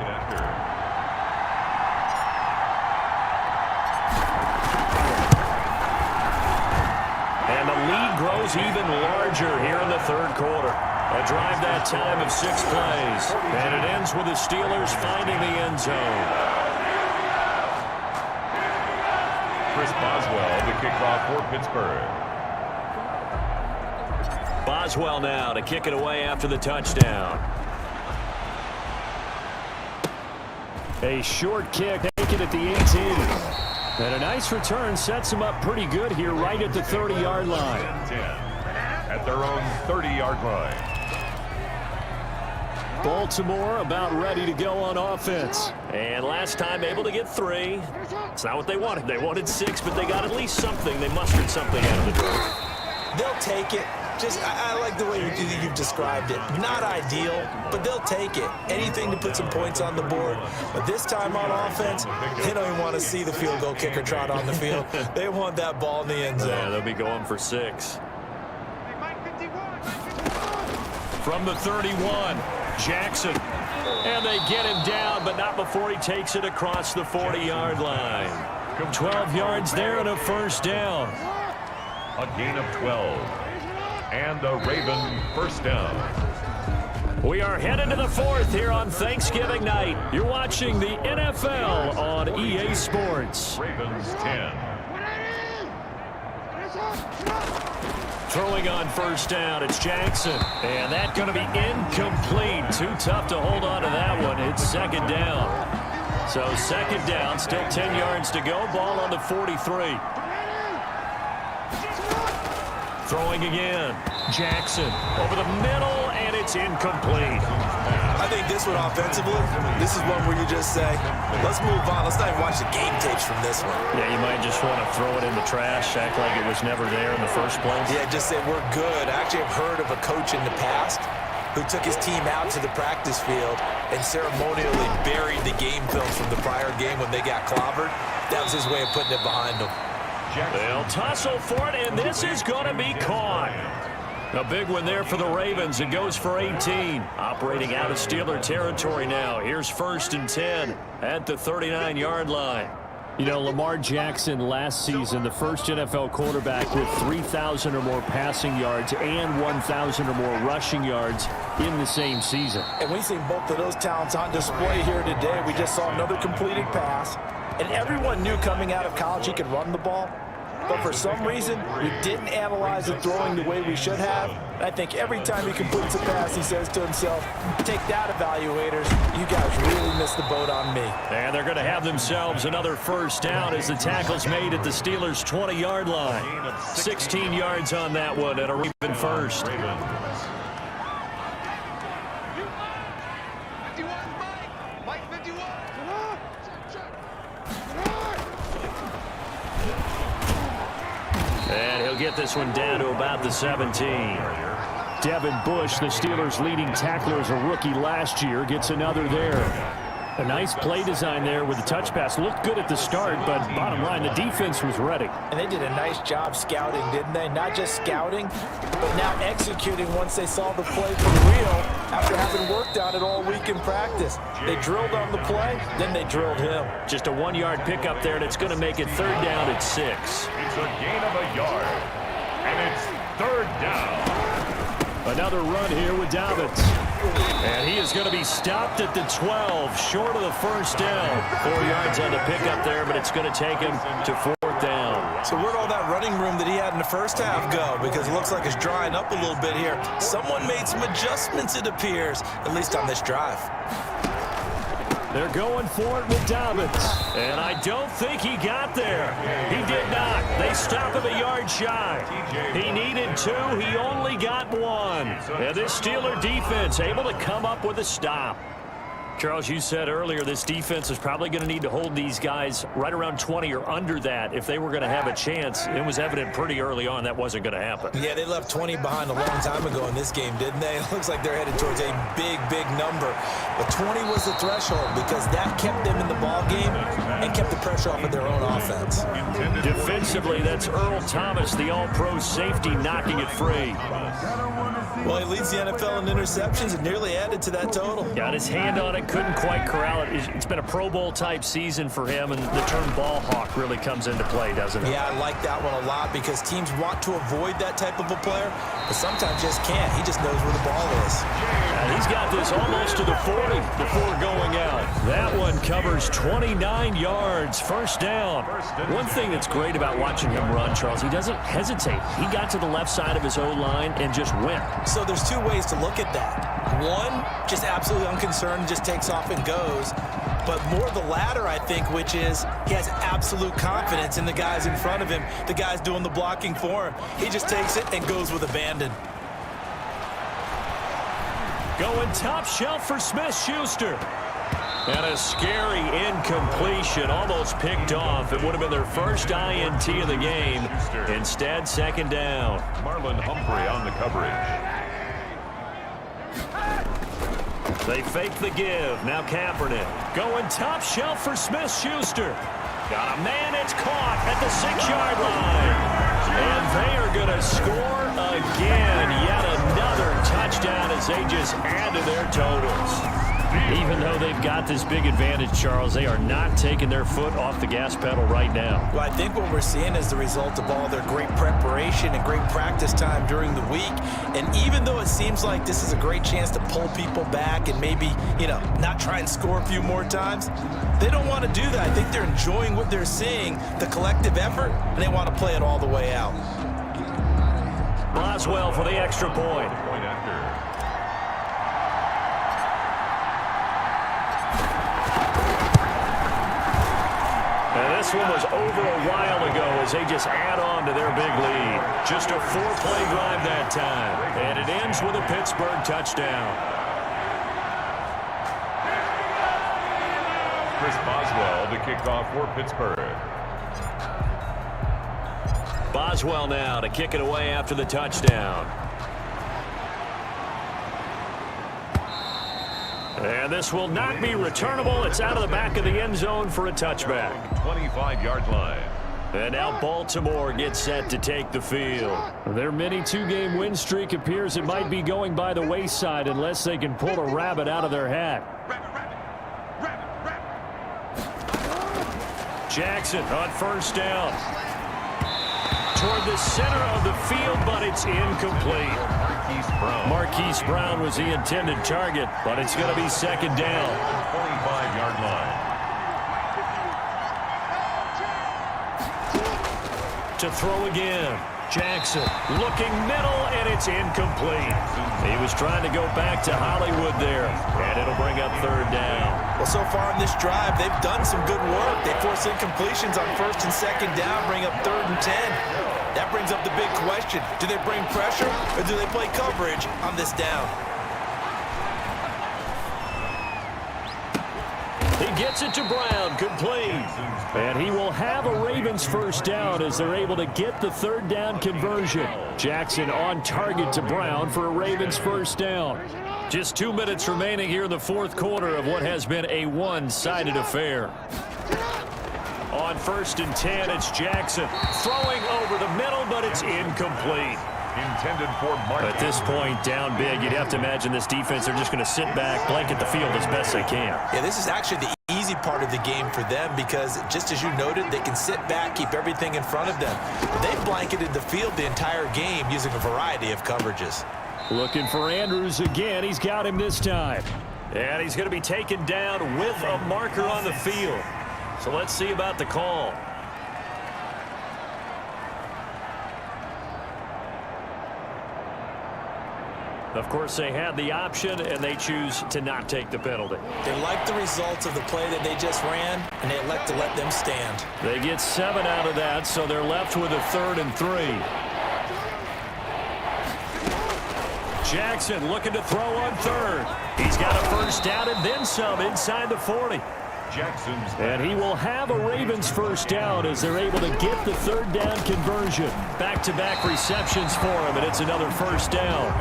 Speaker 2: And the lead grows even larger here in the 3rd quarter. A drive that time of 6 plays. And it ends with the Steelers finding the end zone.
Speaker 1: Chris Boswell, the kickoff for Pittsburgh.
Speaker 2: Boswell now to kick it away after the touchdown. A short kick taken at the 18. And a nice return sets him up pretty good here right at the 30-yard line.
Speaker 1: 10 at their own 30-yard line.
Speaker 2: Baltimore about ready to go on offense. And last time able to get 3. It's not what they wanted. They wanted 6, but they got at least something. They mustered something out of the draft.
Speaker 3: They'll take it. I like the way you've described it. Not ideal, but they'll take it. Anything to put some points on the board. But this time on offense, they don't even want to see the field goal kicker trot on the field. They want that ball in the end zone.
Speaker 2: Yeah, they'll be going for 6. From the 31, Jackson. And they get him down, but not before he takes it across the 40-yard line. 12 yards there and a first down.
Speaker 1: A gain of 12. And the Raven first down.
Speaker 2: We are headed to the 4th here on Thanksgiving night. You're watching the NFL on EA Sports.
Speaker 1: Ravens 10.
Speaker 2: Throwing on first down, it's Jackson. And that's going to be incomplete. Too tough to hold on to that one. It's second down. So second down, still 10 yards to go. Ball on the 43. Throwing again. Jackson over the middle, and it's incomplete.
Speaker 3: I think this one offensively, this is one where you just say, let's move on. Let's not even watch the game tapes from this one.
Speaker 2: Yeah, you might just want to throw it in the trash, act like it was never there in the first place.
Speaker 3: Yeah, just say we're good. I actually have heard of a coach in the past who took his team out to the practice field and ceremonially buried the game films from the prior game when they got clobbered. That was his way of putting it behind them.
Speaker 2: They'll tussle for it, and this is going to be caught. A big one there for the Ravens. It goes for 18. Operating out of Steeler territory now. Here's 1st and 10 at the 39-yard line. You know, Lamar Jackson last season, the first NFL quarterback with 3,000 or more passing yards and 1,000 or more rushing yards in the same season.
Speaker 3: And we've seen both of those talents on display here today. We just saw another completed pass. And everyone knew coming out of college he could run the ball. But for some reason, we didn't analyze the throwing the way we should have. And I think every time he completes a pass, he says to himself, take that, evaluators. You guys really missed the boat on me.
Speaker 2: And they're going to have themselves another first down as the tackle's made at the Steelers' 20-yard line. 16 yards on that one at a Raven first.
Speaker 5: Mike 51.
Speaker 2: And he'll get this one down to about the 17. Devin Bush, the Steelers' leading tackler as a rookie last year, gets another there. A nice play design there with the touch pass. Looked good at the start, but bottom line, the defense was ready.
Speaker 3: And they did a nice job scouting, didn't they? Not just scouting, but now executing once they saw the play for real after having worked on it all week in practice. They drilled on the play, then they drilled him.
Speaker 2: Just a 1-yard pickup there, and it's going to make it 3rd down at 6.
Speaker 1: It's a gain of a yard. And it's 3rd down.
Speaker 2: Another run here with Dobbins. And he is going to be stopped at the 12, short of the first down. 4 yards on the pickup there, but it's going to take him to 4th down.
Speaker 3: So where'd all that running room that he had in the first half go? Because it looks like it's drying up a little bit here. Someone made some adjustments, it appears, at least on this drive.
Speaker 2: They're going for it with Dobbins. And I don't think he got there. He did not. They stop him a yard shy. He needed 2. He only got 1. And this Steeler defense able to come up with a stop. Charles, you said earlier this defense is probably going to need to hold these guys right around 20 or under that if they were going to have a chance. It was evident pretty early on that wasn't going to happen.
Speaker 3: Yeah, they left 20 behind a long time ago in this game, didn't they? It looks like they're headed towards a big, big number. But 20 was the threshold because that kept them in the ball game and kept the pressure off of their own offense.
Speaker 2: Defensively, that's Earl Thomas, the all-pro safety, knocking it free.
Speaker 3: Well, he leads the NFL in interceptions and nearly added to that total.
Speaker 2: Got his hand on it, couldn't quite corral it. It's been a Pro Bowl-type season for him, and the term ball hawk really comes into play, doesn't it?
Speaker 3: Yeah, I like that one a lot because teams want to avoid that type of a player, but sometimes just can't. He just knows where the ball is.
Speaker 2: And he's got this almost to the 40 before going out. That one covers 29 yards, first down. One thing that's great about watching him run, Charles, he doesn't hesitate. He got to the left side of his O-line and just went.
Speaker 3: So there's 2 ways to look at that. One, just absolutely unconcerned, just takes off and goes. But more the latter, I think, which is he has absolute confidence in the guys in front of him, the guys doing the blocking for him. He just takes it and goes with abandon.
Speaker 2: Going top shelf for Smith-Schuster. And a scary incompletion, almost picked off. It would have been their first INT of the game. Instead, second down.
Speaker 1: Marlon Humphrey on the coverage.
Speaker 2: They fake the give. Now Kaepernick going top shelf for Smith-Schuster. Got a man, it's caught at the 6-yard line. And they are going to score again. Yet another touchdown as they just add to their totals. Even though they've got this big advantage, Charles, they are not taking their foot off the gas pedal right now.
Speaker 3: Well, I think what we're seeing is the result of all their great preparation and great practice time during the week. And even though it seems like this is a great chance to pull people back and maybe, not try and score a few more times, they don't want to do that. I think they're enjoying what they're seeing, the collective effort, and they want to play it all the way out.
Speaker 2: Boswell for the extra point. This one was over a while ago as they just add on to their big lead. Just a 4-play drive that time. And it ends with a Pittsburgh touchdown.
Speaker 1: Chris Boswell to kick off for Pittsburgh.
Speaker 2: Boswell now to kick it away after the touchdown. And this will not be returnable. It's out of the back of the end zone for a touchback.
Speaker 1: 25-yard line.
Speaker 2: And now Baltimore gets set to take the field. Their mini 2-game win streak appears it might be going by the wayside unless they can pull a rabbit out of their hat. Jackson on first down. Toward the center of the field, but it's incomplete. Marquise Brown was the intended target, but it's going to be second down.
Speaker 1: 25-yard line.
Speaker 2: To throw again. Jackson looking middle, and it's incomplete. He was trying to go back to Hollywood there, and it'll bring up third down.
Speaker 3: Well, so far in this drive, they've done some good work. They force incompletions on first and second down, bring up 3rd and 10. That brings up the big question. Do they bring pressure or do they play coverage on this down?
Speaker 2: He gets it to Brown, complete. And he will have a Ravens first down as they're able to get the 3rd down conversion. Jackson on target to Brown for a Ravens first down. Just 2 minutes remaining here in the 4th quarter of what has been a one-sided affair. On 1st and 10, it's Jackson throwing over the middle, but it's incomplete.
Speaker 1: Intended for Mark.
Speaker 2: At this point, down big, you'd have to imagine this defense, they're just going to sit back, blanket the field as best they can.
Speaker 3: Yeah, this is actually the easy part of the game for them because, just as you noted, they can sit back, keep everything in front of them. They've blanketed the field the entire game using a variety of coverages.
Speaker 2: Looking for Andrews again. He's got him this time. And he's going to be taken down with a marker on the field. So let's see about the call. Of course, they had the option, and they choose to not take the penalty.
Speaker 3: They like the results of the play that they just ran, and they elect to let them stand.
Speaker 2: They get 7 out of that, so they're left with a 3rd and 3. Jackson looking to throw on 3rd. He's got a first down and then some inside the 40. And he will have a Ravens first down as they're able to get the 3rd down conversion. Back-to-back receptions for him, and it's another first down.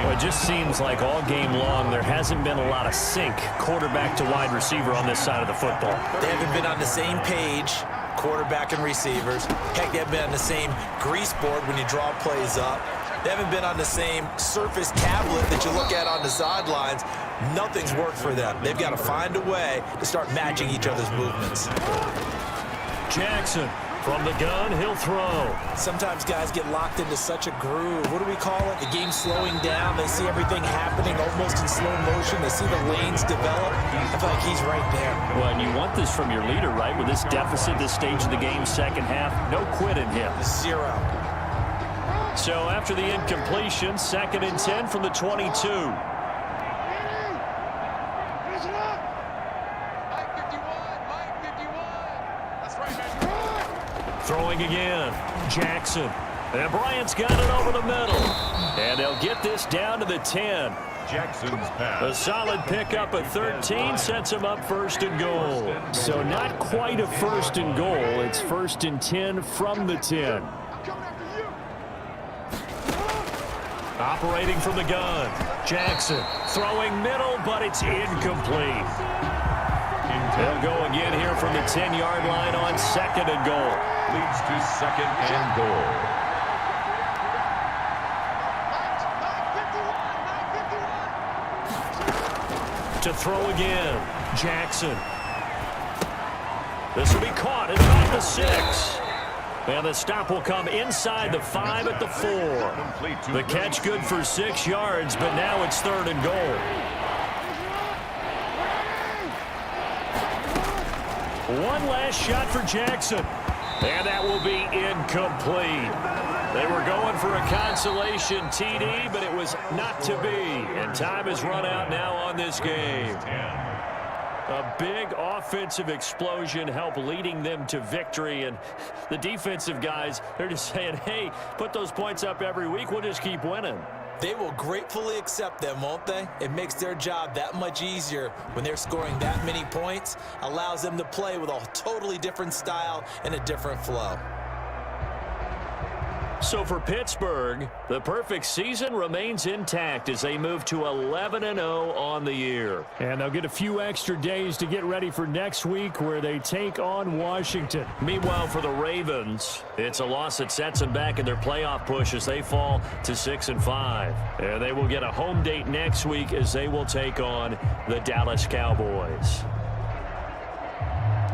Speaker 2: Well, it just seems like all game long there hasn't been a lot of sync quarterback to wide receiver on this side of the football.
Speaker 3: They haven't been on the same page, quarterback and receivers. Heck, they haven't been on the same grease board when you draw plays up. They haven't been on the same surface tablet that you look at on the sidelines. Nothing's worked for them. They've got to find a way to start matching each other's movements.
Speaker 2: Jackson from the gun, he'll throw.
Speaker 3: Sometimes guys get locked into such a groove. What do we call it? The game slowing down. They see everything happening almost in slow motion. They see the lanes develop. I feel like he's right there.
Speaker 2: Well, and you want this from your leader, right? With this deficit, this stage of the game, second half, no quit in him.
Speaker 3: 0.
Speaker 2: So after the incompletion, 2nd and 10 from the 22. Throwing again, Jackson. And Bryant's got it over the middle. And they'll get this down to the 10.
Speaker 1: Jackson's
Speaker 2: A
Speaker 1: pass.
Speaker 2: solid pickup at 13 sets him up 1st and goal. So not quite a 1st and goal. It's 1st and 10 from the 10. Operating from the gun. Jackson throwing middle, but it's incomplete. They'll go again here from the 10-yard line on 2nd and goal.
Speaker 1: Leads to 2nd and goal.
Speaker 2: To throw again. Jackson. This will be caught inside the 6. And the stop will come inside the 5 at the 4. The catch good for 6 yards, but now it's 3rd and goal. One last shot for Jackson. And that will be incomplete. They were going for a consolation TD, but it was not to be. And time has run out now on this game. A big offensive explosion helped leading them to victory. And the defensive guys, they're just saying, hey, put those points up every week. We'll just keep winning.
Speaker 3: They will gratefully accept them, won't they? It makes their job that much easier when they're scoring that many points. Allows them to play with a totally different style and a different flow.
Speaker 2: So for Pittsburgh, the perfect season remains intact as they move to 11-0 on the year.
Speaker 4: And they'll get a few extra days to get ready for next week where they take on Washington.
Speaker 2: Meanwhile, for the Ravens, it's a loss that sets them back in their playoff push as they fall to 6-5. And they will get a home date next week as they will take on the Dallas Cowboys.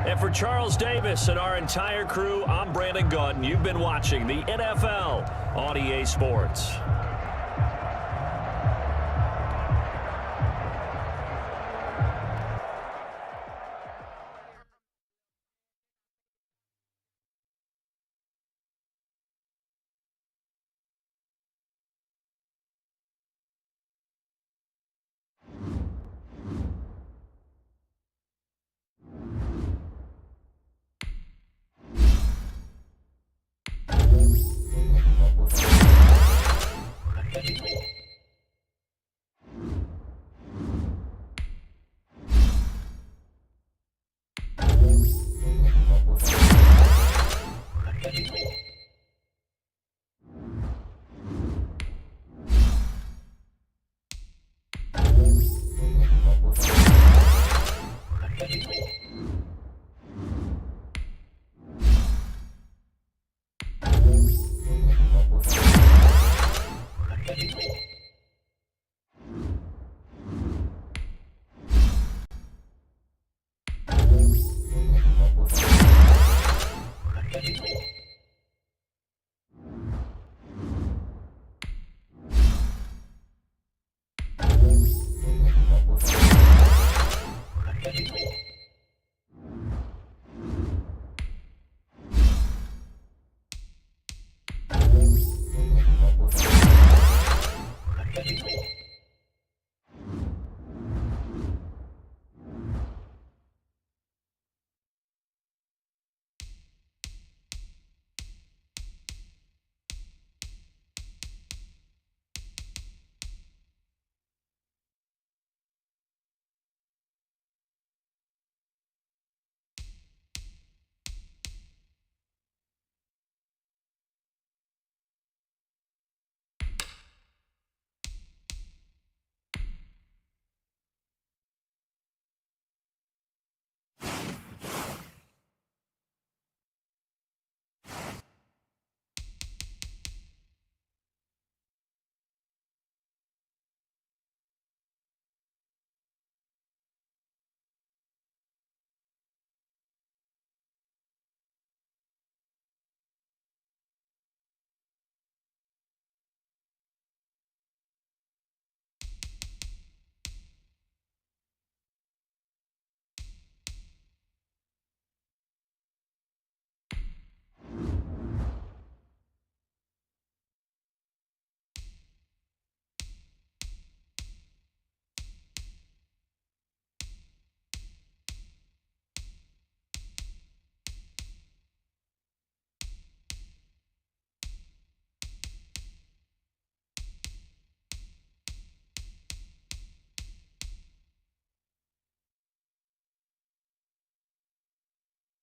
Speaker 2: And for Charles Davis and our entire crew, I'm Brandon Gaudin. You've been watching the NFL on EA Sports.